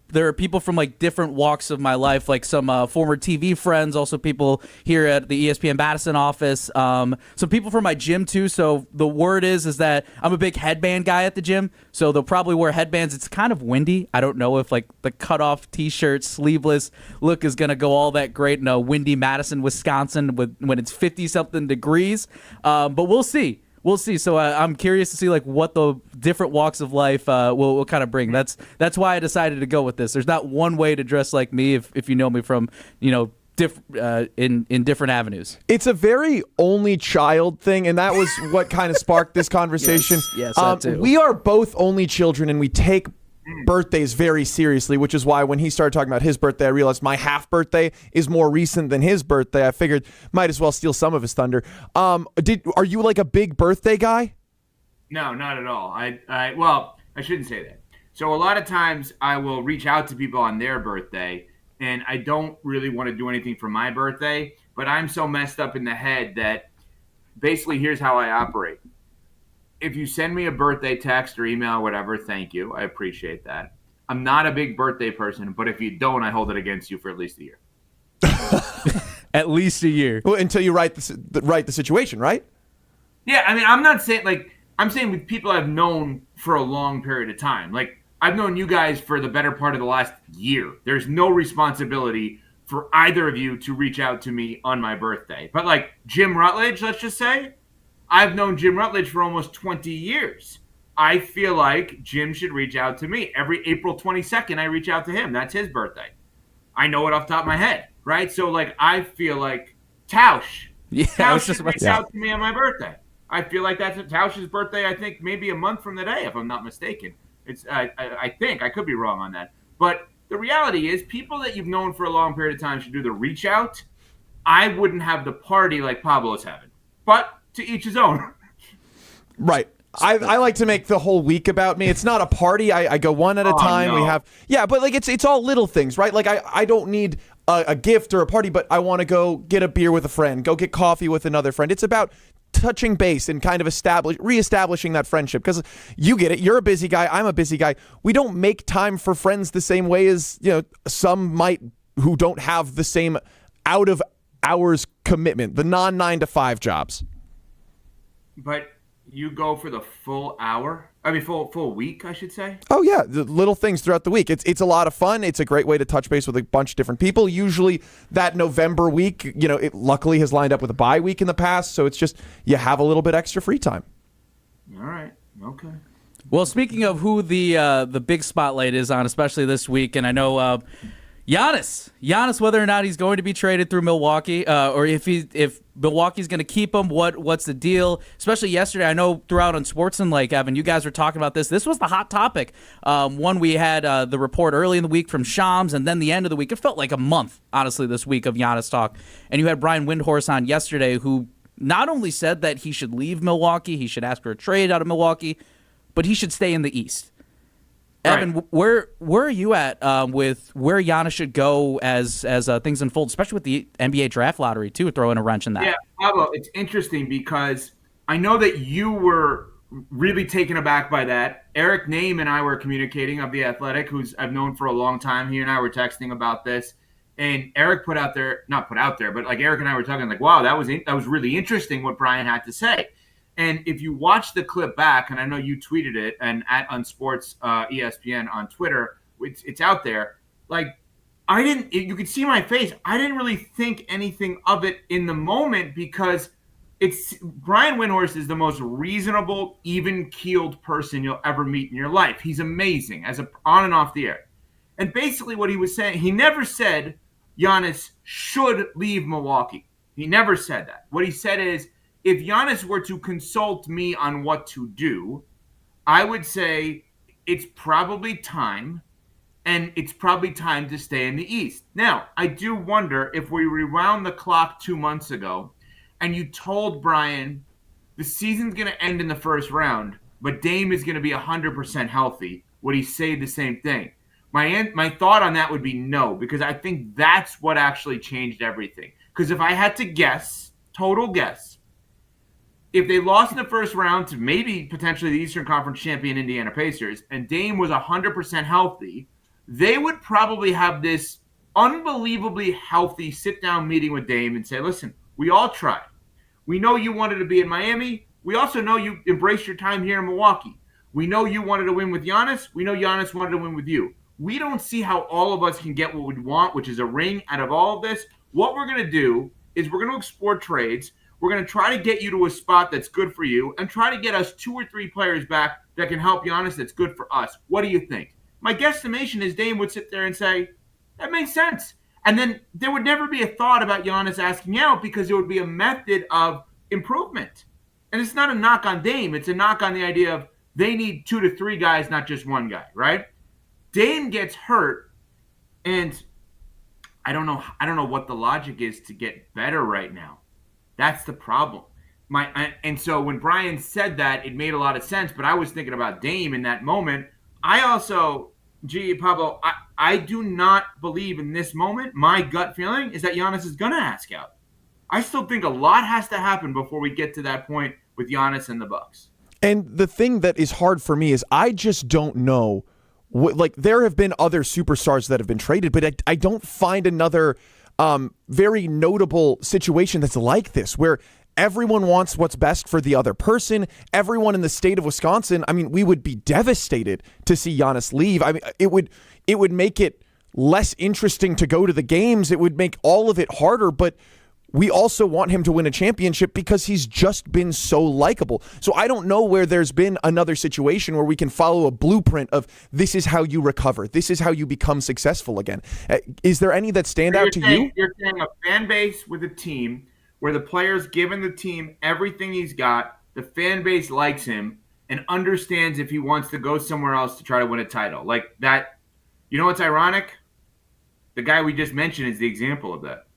there are people from like different walks of my life, like some former TV friends, also people here at the ESPN Madison office, some people from my gym too. So the word is that I'm a big headband guy at the gym, so they'll probably wear headbands. It's kind of windy. I don't know if like the cutoff t-shirt, sleeveless look is gonna go all that great in a windy Madison, Wisconsin, when it's 50-something degrees. But we'll see. We'll see. So I'm curious to see like what the different walks of life will kind of bring. That's why I decided to go with this. There's not one way to dress like me if you know me from in different avenues. It's a very only child thing, and that was what kind of sparked this conversation. Yes, that too. We are both only children, and we take birthdays very seriously, which is why when he started talking about his birthday, I realized my half birthday is more recent than his birthday. I figured might as well steal some of his thunder. Are you like a big birthday guy? No, not at all. Well, I shouldn't say that. So a lot of times I will reach out to people on their birthday, and I don't really want to do anything for my birthday, but I'm so messed up in the head that basically here's how I operate. If you send me a birthday text or email or whatever, thank you. I appreciate that. I'm not a big birthday person, but if you don't, I hold it against you for at least a year. At least a year. Well, until you write the situation, right? Yeah, I mean, I'm not saying I'm saying with people I've known for a long period of time. Like I've known you guys for the better part of the last year. There's no responsibility for either of you to reach out to me on my birthday. But like Jim Rutledge, let's just say, I've known Jim Rutledge for almost 20 years. I feel like Jim should reach out to me. Every April 22nd, I reach out to him. That's his birthday. I know it off the top of my head, right? So, like, I feel like Tausch. Yeah, Tausch should reach out to me on my birthday. I feel like that's Tausch's birthday, I think, maybe a month from today, if I'm not mistaken. I think. I could be wrong on that. But the reality is, people that you've known for a long period of time should do the reach out. I wouldn't have the party like Pablo's having. But to each his own. Right. I like to make the whole week about me. It's not a party. I go one at a time. No. We have but like it's all little things, right? Like I don't need a gift or a party, but I want to go get a beer with a friend, go get coffee with another friend. It's about touching base and kind of reestablishing that friendship, because you get it. You're a busy guy. I'm a busy guy. We don't make time for friends the same way as some might who don't have the same out of hours commitment, the non 9-to-5 jobs. But you go for the full hour? I mean, full week, I should say? Oh, yeah. The little things throughout the week. It's a lot of fun. It's a great way to touch base with a bunch of different people. Usually that November week, it luckily has lined up with a bye week in the past. So it's just you have a little bit extra free time. All right. Okay. Well, speaking of who the big spotlight is on, especially this week, and I know Giannis, whether or not he's going to be traded through Milwaukee, or if Milwaukee's going to keep him, what's the deal? Especially yesterday, I know throughout on Sports and Lake, Evan, you guys were talking about this. This was the hot topic. One, we had the report early in the week from Shams, and then the end of the week. It felt like a month, honestly, this week of Giannis talk. And you had Brian Windhorst on yesterday, who not only said that he should leave Milwaukee, he should ask for a trade out of Milwaukee, but he should stay in the East. Evan, where are you at with where Giannis should go as things unfold, especially with the NBA draft lottery too, throwing a wrench in that? Yeah, Pablo, it's interesting because I know that you were really taken aback by that. Eric Name and I were communicating of The Athletic, who's I've known for a long time. He and I were texting about this, and Eric not put out there, but like Eric and I were talking, like, wow, that was really interesting what Brian had to say. And if you watch the clip back, and I know you tweeted it, and at Unsports ESPN on Twitter, it's out there. Like, you could see my face. I didn't really think anything of it in the moment because Brian Windhorst is the most reasonable, even-keeled person you'll ever meet in your life. He's amazing on and off the air. And basically what he was saying, he never said Giannis should leave Milwaukee. He never said that. What he said is, if Giannis were to consult me on what to do, I would say it's probably time, and it's probably time to stay in the East. Now, I do wonder if we rewound the clock 2 months ago and you told Brian the season's going to end in the first round, but Dame is going to be 100% healthy, would he say the same thing? My thought on that would be no, because I think that's what actually changed everything. Because if I had to guess, total guess, if they lost in the first round to maybe potentially the Eastern Conference champion Indiana Pacers and Dame was 100% healthy, they would probably have this unbelievably healthy sit-down meeting with Dame and say, listen, we all tried. We know you wanted to be in Miami. We also know you embraced your time here in Milwaukee. We know you wanted to win with Giannis. We know Giannis wanted to win with you. We don't see how all of us can get what we want, which is a ring out of all of this. What we're going to do is we're going to explore trades. We're going to try to get you to a spot that's good for you and try to get us 2 or 3 players back that can help Giannis that's good for us. What do you think? My guesstimation is Dame would sit there and say, that makes sense. And then there would never be a thought about Giannis asking out because it would be a method of improvement. And it's not a knock on Dame. It's a knock on the idea of they need 2 to 3 guys, not just one guy, right? Dame gets hurt, and I don't know what the logic is to get better right now. That's the problem. And so when Brian said that, it made a lot of sense, but I was thinking about Dame in that moment. I also, Pablo, I do not believe in this moment. My gut feeling is that Giannis is going to ask out. I still think a lot has to happen before we get to that point with Giannis and the Bucks. And the thing that is hard for me is I just don't know. There have been other superstars that have been traded, but I don't find another very notable situation that's like this, where everyone wants what's best for the other person. Everyone in the state of Wisconsin, I mean, we would be devastated to see Giannis leave. I mean, it would make it less interesting to go to the games. It would make all of it harder, but we also want him to win a championship because he's just been so likable. So I don't know where there's been another situation where we can follow a blueprint of this is how you recover. This is how you become successful again. Is there any that stand out to you? You're saying a fan base with a team where the player's given the team everything he's got, the fan base likes him, and understands if he wants to go somewhere else to try to win a title. Like that, you know what's ironic? The guy we just mentioned is the example of that.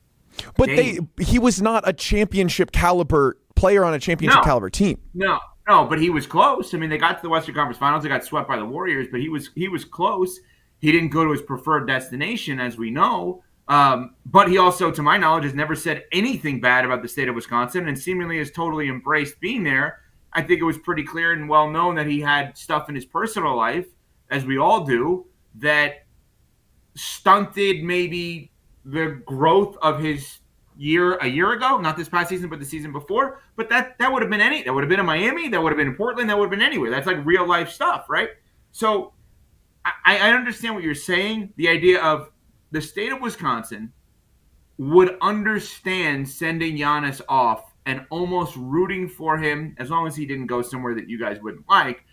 But he was not a championship caliber player on a championship caliber team. No, but he was close. I mean, they got to the Western Conference Finals. They got swept by the Warriors, but he was close. He didn't go to his preferred destination, as we know. But he also, to my knowledge, has never said anything bad about the state of Wisconsin and seemingly has totally embraced being there. I think it was pretty clear and well known that he had stuff in his personal life, as we all do, that stunted maybe the growth of his a year ago, not this past season, but the season before. But that would have been that would have been in Miami, that would have been in Portland, that would have been anywhere. That's like real life stuff, right? So I understand what you're saying. The idea of the state of Wisconsin would understand sending Giannis off and almost rooting for him, as long as he didn't go somewhere that you guys wouldn't like,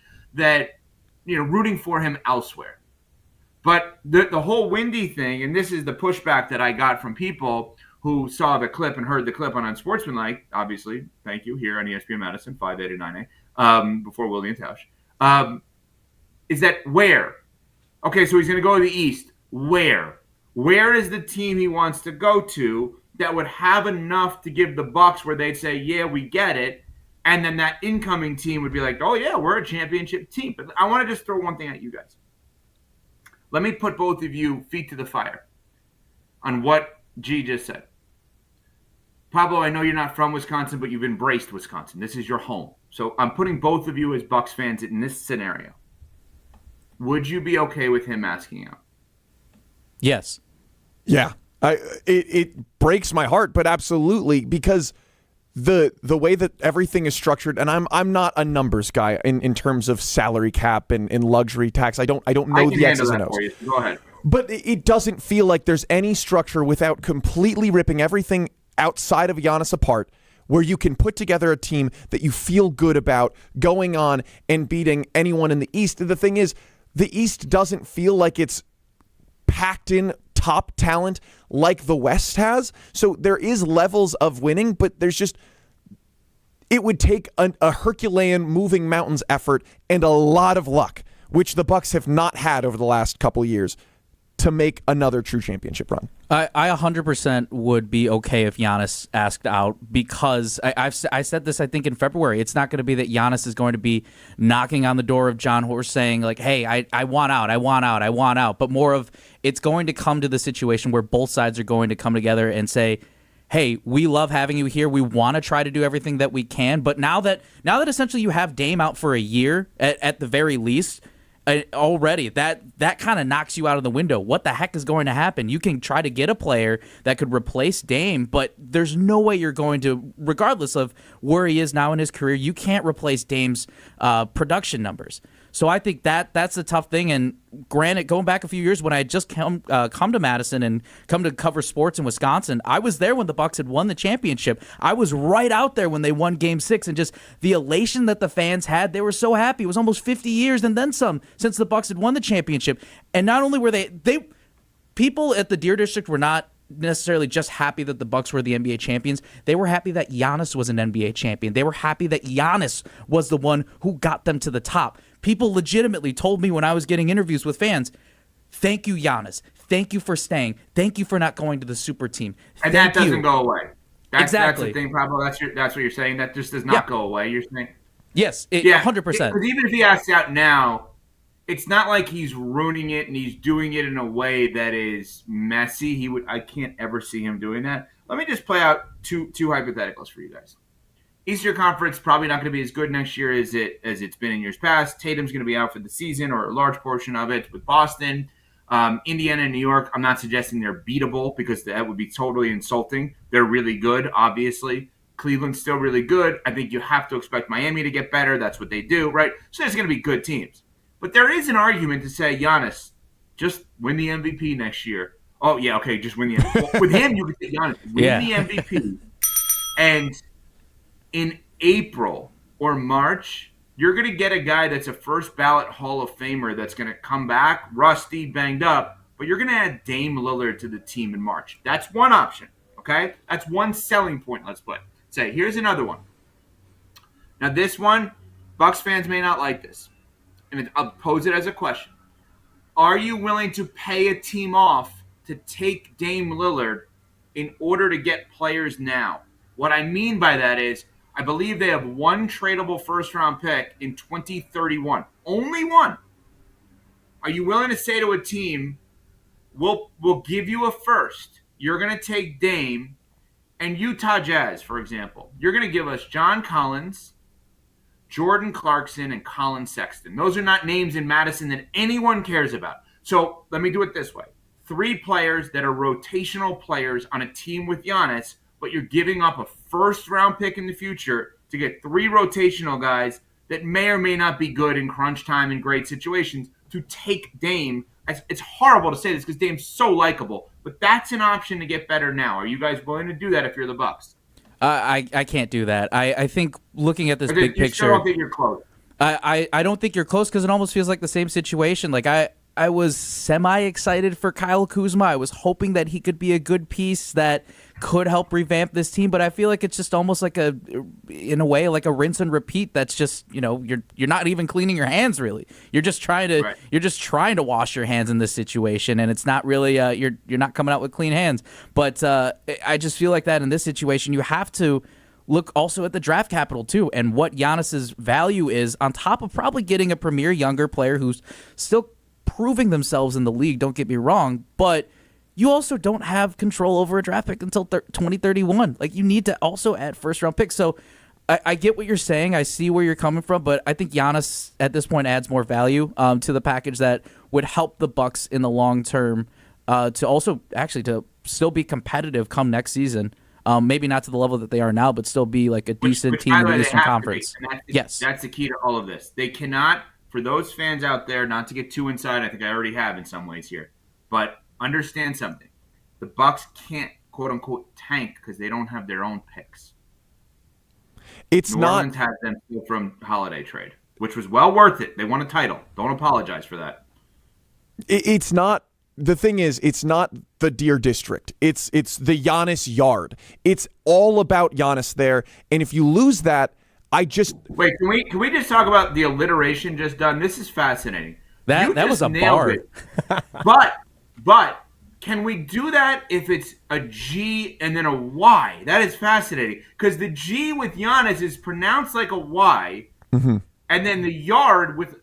rooting for him elsewhere. But the whole Windy thing, and this is the pushback that I got from people who saw the clip and heard the clip on Unsportsmanlike, obviously, thank you, here on ESPN Madison, 589A, before Wilde and Tausch, is that where? Okay, so he's going to go to the East. Where? Where is the team he wants to go to that would have enough to give the Bucks where they'd say, yeah, we get it, and then that incoming team would be like, oh, yeah, we're a championship team. But I want to just throw one thing at you guys. Let me put both of you feet to the fire on what G just said. Pablo, I know you're not from Wisconsin, but you've embraced Wisconsin. This is your home. So I'm putting both of you as Bucks fans in this scenario. Would you be okay with him asking out? Yes. Yeah. It breaks my heart, but absolutely, because the way that everything is structured, and I'm not a numbers guy in terms of salary cap and luxury tax. I don't know the X's and O's. Go ahead. But it doesn't feel like there's any structure without completely ripping everything outside of Giannis apart, where you can put together a team that you feel good about going on and beating anyone in the East. The thing is, the East doesn't feel like it's packed in top talent like the West has. So there is levels of winning, but there's just, it would take a Herculean moving mountains effort and a lot of luck, which the Bucks have not had over the last couple of years, to make another true championship run. I 100% would be okay if Giannis asked out, because I said this, I think, in February. It's not going to be that Giannis is going to be knocking on the door of John Horst saying, like, hey, I want out, I want out, I want out. But more of, it's going to come to the situation where both sides are going to come together and say, hey, we love having you here. We want to try to do everything that we can. But now that essentially you have Dame out for a year at the very least, already that kind of knocks you out of the window. What the heck is going to happen? You can try to get a player that could replace Dame, but there's no way you're going to, regardless of where he is now in his career, you can't replace Dame's production numbers. So I think that's the tough thing. And granted, going back a few years when I had just come to Madison and come to cover sports in Wisconsin, I was there when the Bucks had won the championship. I was right out there when they won Game 6, and just the elation that the fans had. They were so happy. It was almost 50 years and then some since the Bucks had won the championship. And not only were they people at the Deer District were not necessarily just happy that the Bucks were the NBA champions. They were happy that Giannis was an NBA champion. They were happy that Giannis was the one who got them to the top. People legitimately told me when I was getting interviews with fans, thank you, Giannis. Thank you for staying. Thank you for not going to the super team. And that doesn't go away. Exactly. That's the thing, Pablo. That's what you're saying. That just does not go away. You're saying, yes, 100%. Because even if he asks out now, it's not like he's ruining it and he's doing it in a way that is messy. I can't ever see him doing that. Let me just play out two hypotheticals for you guys. Eastern Conference probably not going to be as good next year as it's been in years past. Tatum's going to be out for the season, or a large portion of it, with Boston. Indiana and New York, I'm not suggesting they're beatable, because that would be totally insulting. They're really good, obviously. Cleveland's still really good. I think you have to expect Miami to get better. That's what they do, right? So there's going to be good teams. But there is an argument to say, Giannis, just win the MVP next year. Oh, yeah, okay, just win the MVP. Well, with him, you could say, Giannis, win the MVP. And in April or March, you're going to get a guy that's a first-ballot Hall of Famer that's going to come back, rusty, banged up, but you're going to add Dame Lillard to the team in March. That's one option, okay? That's one selling point, let's put. Say, here's another one. Now, this one, Bucks fans may not like this, and I'll pose it as a question. Are you willing to pay a team off to take Dame Lillard in order to get players now? What I mean by that is, I believe they have one tradable first-round pick in 2031. Only one. Are you willing to say to a team, we'll give you a first, you're going to take Dame, and Utah Jazz, for example, you're going to give us John Collins, Jordan Clarkson, and Colin Sexton. Those are not names in Madison that anyone cares about. So let me do it this way. 3 players that are rotational players on a team with Giannis, but you're giving up a first-round pick in the future to get 3 rotational guys that may or may not be good in crunch time in great situations to take Dame. It's horrible to say this because Dame's so likable, but that's an option to get better now. Are you guys willing to do that if you're the Bucks? I can't do that. I think looking at this big picture, still don't think you're close. I don't think you're close, because it almost feels like the same situation. Like I was semi-excited for Kyle Kuzma. I was hoping that he could be a good piece that could help revamp this team, but I feel like it's just almost like in a way, like a rinse and repeat. That's just, you're not even cleaning your hands, really. You're just trying to wash your hands in this situation, and it's not really you're not coming out with clean hands. But I just feel like that in this situation, you have to look also at the draft capital too, and what Giannis's value is, on top of probably getting a premier younger player who's still proving themselves in the league, don't get me wrong, but you also don't have control over a draft pick until 2031. Like, you need to also add first-round picks. So I get what you're saying. I see where you're coming from, but I think Giannis at this point adds more value to the package that would help the Bucks in the long term to also actually to still be competitive come next season. Maybe not to the level that they are now, but still be like a decent team in the Eastern Conference. Yes. That's the key to all of this. They cannot, for those fans out there, not to get too inside, I think I already have in some ways here, but understand something. The Bucks can't, quote-unquote, tank because they don't have their own picks. New Orleans had them from Holiday trade, which was well worth it. They won a title. Don't apologize for that. It's not. The thing is, it's not the Deer District. It's the Giannis yard. It's all about Giannis there. And if you lose that, wait. Can we just talk about the alliteration just done? This is fascinating. That was a bar. But can we do that if it's a G and then a Y? That is fascinating because the G with Giannis is pronounced like a Y, and then the yard with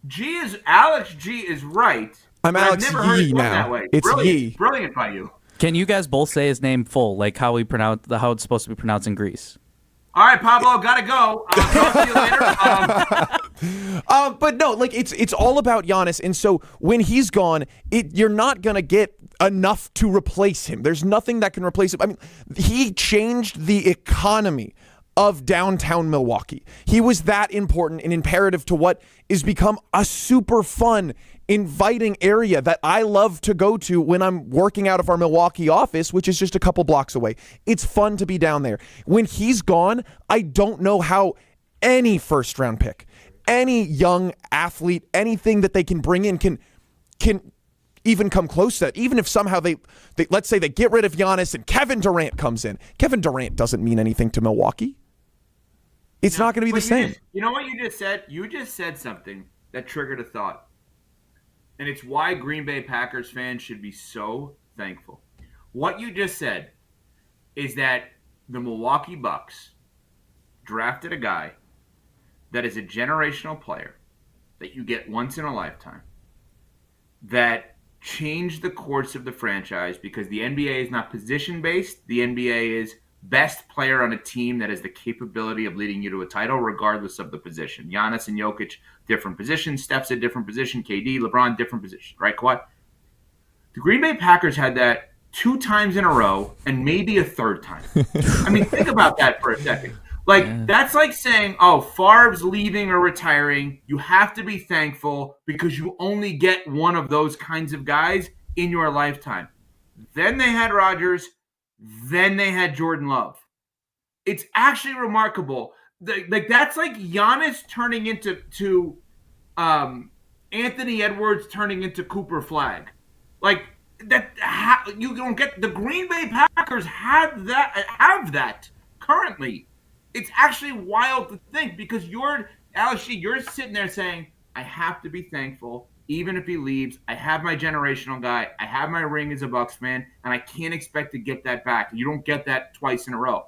G is Alex G is right. I'm Alex Yee now. That way. It's Yee. Brilliant by you. Can you guys both say his name full, like how it's supposed to be pronounced in Greece? All right, Pablo, gotta go. I'll talk to you later. But no, like it's all about Giannis, and so when he's gone, you're not gonna get enough to replace him. There's nothing that can replace him. I mean, he changed the economy of downtown Milwaukee. He was that important and imperative to what is become a super fun, inviting area that I love to go to when I'm working out of our Milwaukee office, which is just a couple blocks away. It's fun to be down there. When he's gone, I don't know how any first round pick, any young athlete, anything that they can bring in can even come close to that. Even if somehow they let's say they get rid of Giannis and Kevin Durant comes in. Kevin Durant doesn't mean anything to Milwaukee. It's not going to be the same. You know what you just said? You just said something that triggered a thought. And it's why Green Bay Packers fans should be so thankful. What you just said is that the Milwaukee Bucks drafted a guy that is a generational player that you get once in a lifetime that changed the course of the franchise because the NBA is not position-based. The NBA is best player on a team that has the capability of leading you to a title regardless of the position. Giannis and Jokic, different positions. Steph's a different position. KD, LeBron, different position. Right, Kawhi? The Green Bay Packers had that 2 times in a row and maybe a third time. I mean, think about that for a second. That's like saying, oh, Favre's leaving or retiring. You have to be thankful because you only get one of those kinds of guys in your lifetime. Then they had Rodgers. Then they had Jordan Love. It's actually remarkable. That's like Giannis turning into Anthony Edwards turning into Cooper Flagg. Like that, you don't get the Green Bay Packers have that currently. It's actually wild to think because you're sitting there saying, I have to be thankful. Even if he leaves, I have my generational guy. I have my ring as a Bucks fan, and I can't expect to get that back. You don't get that twice in a row.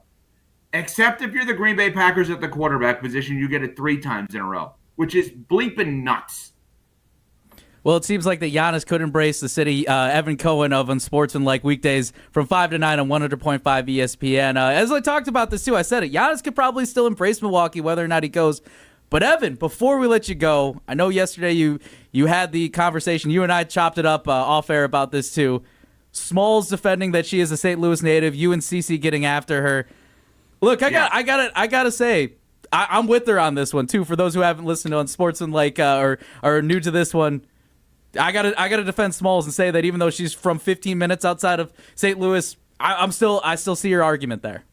Except if you're the Green Bay Packers at the quarterback position, you get it 3 times in a row, which is bleeping nuts. Well, it seems like that Giannis could embrace the city. Evan Cohen of Unsportsmanlike weekdays from 5 to 9 on 100.5 ESPN. As I talked about this too, I said it. Giannis could probably still embrace Milwaukee whether or not he goes. But Evan, before we let you go, I know yesterday you had the conversation. You and I chopped it up off air about this too. Smalls defending that she is a St. Louis native. You and Cece getting after her. Look, I gotta say, I'm with her on this one too. For those who haven't listened on Sportsmanlike or are new to this one, I gotta defend Smalls and say that even though she's from 15 minutes outside of St. Louis, I still see your argument there.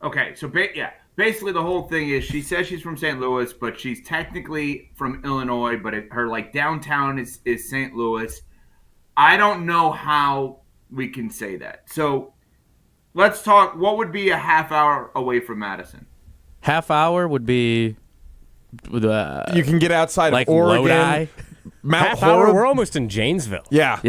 Okay, so basically, the whole thing is she says she's from St. Louis, but she's technically from Illinois, but her downtown is St. Louis. I don't know how we can say that. So let's talk. What would be a half hour away from Madison? Half hour would be. You can get outside of Oregon. Lodi. Mount half Horeb. hour. We're almost in Janesville. Yeah.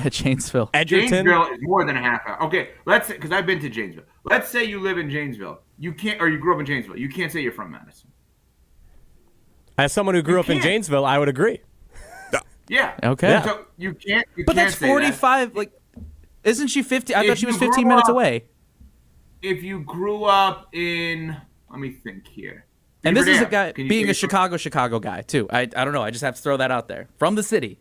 Janesville. Edgerton. Janesville is more than a half hour. Okay, let's say, because I've been to Janesville. Let's say you live in Janesville. You can't, or you grew up in Janesville. You can't say you're from Madison. As someone who grew up in Janesville, I would agree. Yeah. Okay. So you can't. But that's 45. Like, isn't she 50? I thought she was 15 minutes away. If you grew up in, let me think here. And this is a guy being a Chicago guy too. I don't know. I just have to throw that out there. From the city.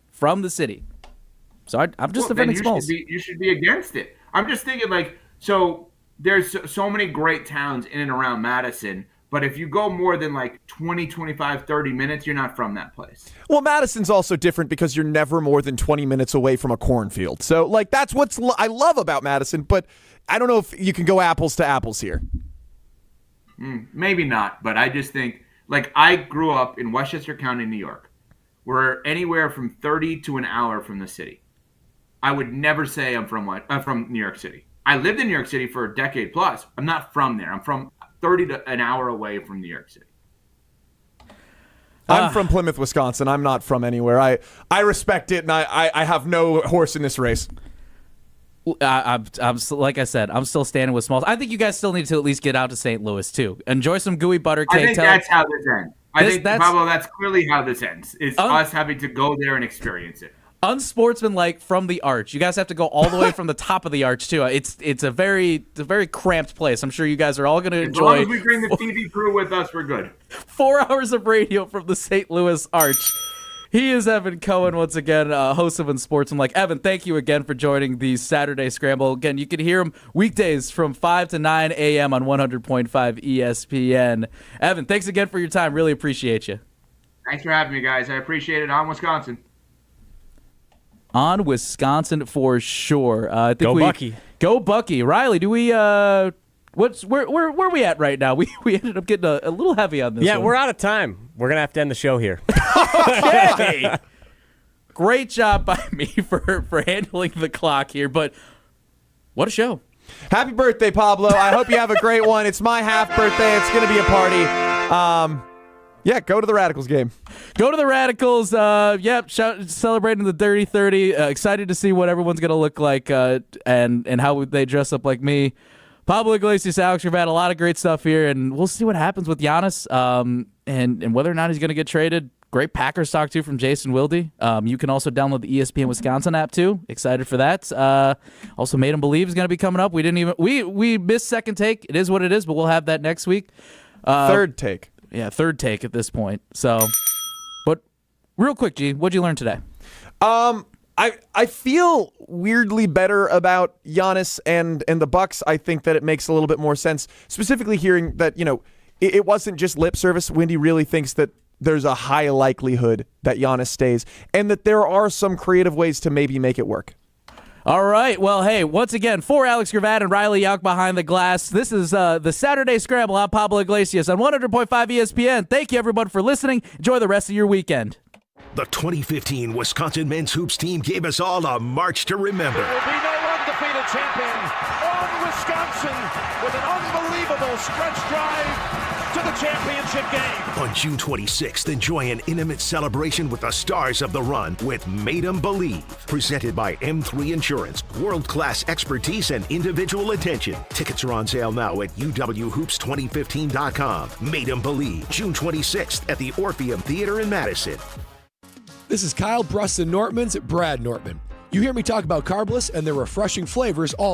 So I'm just defending Smalls. You should be against it. I'm just thinking so there's so many great towns in and around Madison, but if you go more than 20, 25, 30 minutes, you're not from that place. Well, Madison's also different because you're never more than 20 minutes away from a cornfield. So that's what's I love about Madison, but I don't know if you can go apples to apples here. Maybe not, but I just think, I grew up in Westchester County, New York. We're anywhere from 30 to an hour from the city. I would never say I'm from New York City. I lived in New York City for a decade plus. I'm not from there. I'm from 30 to an hour away from New York City. I'm from Plymouth, Wisconsin. I'm not from anywhere. I respect it, and I have no horse in this race. I'm like I said, I'm still standing with Smalls. I think you guys still need to at least get out to St. Louis too. Enjoy some gooey butter cake. I think that's how this ends. I think, Pablo, that's clearly how this ends. It's us having to go there and experience it. Unsportsmanlike from the arch. You guys have to go all the way from the top of the arch too. It's a very cramped place. I'm sure you guys are all going to enjoy. As long as we bring the TV crew with us, we're good. 4 hours of radio from the St. Louis Arch. He is Evan Cohen, once again, host of Unsportsmanlike. Evan, thank you again for joining the Saturday Scramble. Again, you can hear him weekdays from 5 to 9 a.m. on 100.5 ESPN. Evan, thanks again for your time. Really appreciate you. Thanks for having me, guys. I appreciate it. On Wisconsin. On Wisconsin for sure. I think Go Bucky. Go Bucky. Riley, do we where are we at right now? We ended up getting a little heavy on this. Yeah, one. we're out of time. We're gonna have to end the show here. Okay. Great job by me for handling the clock here, but what a show. Happy birthday, Pablo. I hope you have a great one. It's my half birthday. It's going to be a party. Yeah, go to the Radicals game. Go to the Radicals. Celebrating the Dirty 30. Excited to see what everyone's going to look like and how they dress up like me. Pablo Iglesias, Alex Gravatt, a lot of great stuff here, and we'll see what happens with Giannis and whether or not he's going to get traded. Great Packers talk, too, from Jason Wilde. You can also download the ESPN Wisconsin app, too. Excited for that. Also, Made 'em Believe is going to be coming up. We missed Second Take. It is what it is, but we'll have that next week. Third Take. Yeah, Third Take at this point. So, but real quick, G, what'd you learn today? I feel weirdly better about Giannis and the Bucks. I think that it makes a little bit more sense, specifically hearing that, it wasn't just lip service. Wendy really thinks that there's a high likelihood that Giannis stays and that there are some creative ways to maybe make it work. All right. Well, hey, once again, for Alex Gravatt and Riley Yauk behind the glass, this is the Saturday Scramble on Pablo Iglesias on 100.5 ESPN. Thank you, everyone, for listening. Enjoy the rest of your weekend. The 2015 Wisconsin men's hoops team gave us all a march to remember. There will be no undefeated champion on Wisconsin with an unbelievable stretch drive to the championship game. On June 26th, enjoy an intimate celebration with the stars of the run with Made 'em Believe. Presented by M3 Insurance. World-class expertise and individual attention. Tickets are on sale now at uwhoops2015.com. Made 'em Believe, June 26th at the Orpheum Theater in Madison. This is Kyle Bruston Nortman's Brad Nortman. You hear me talk about carbless and their refreshing flavors all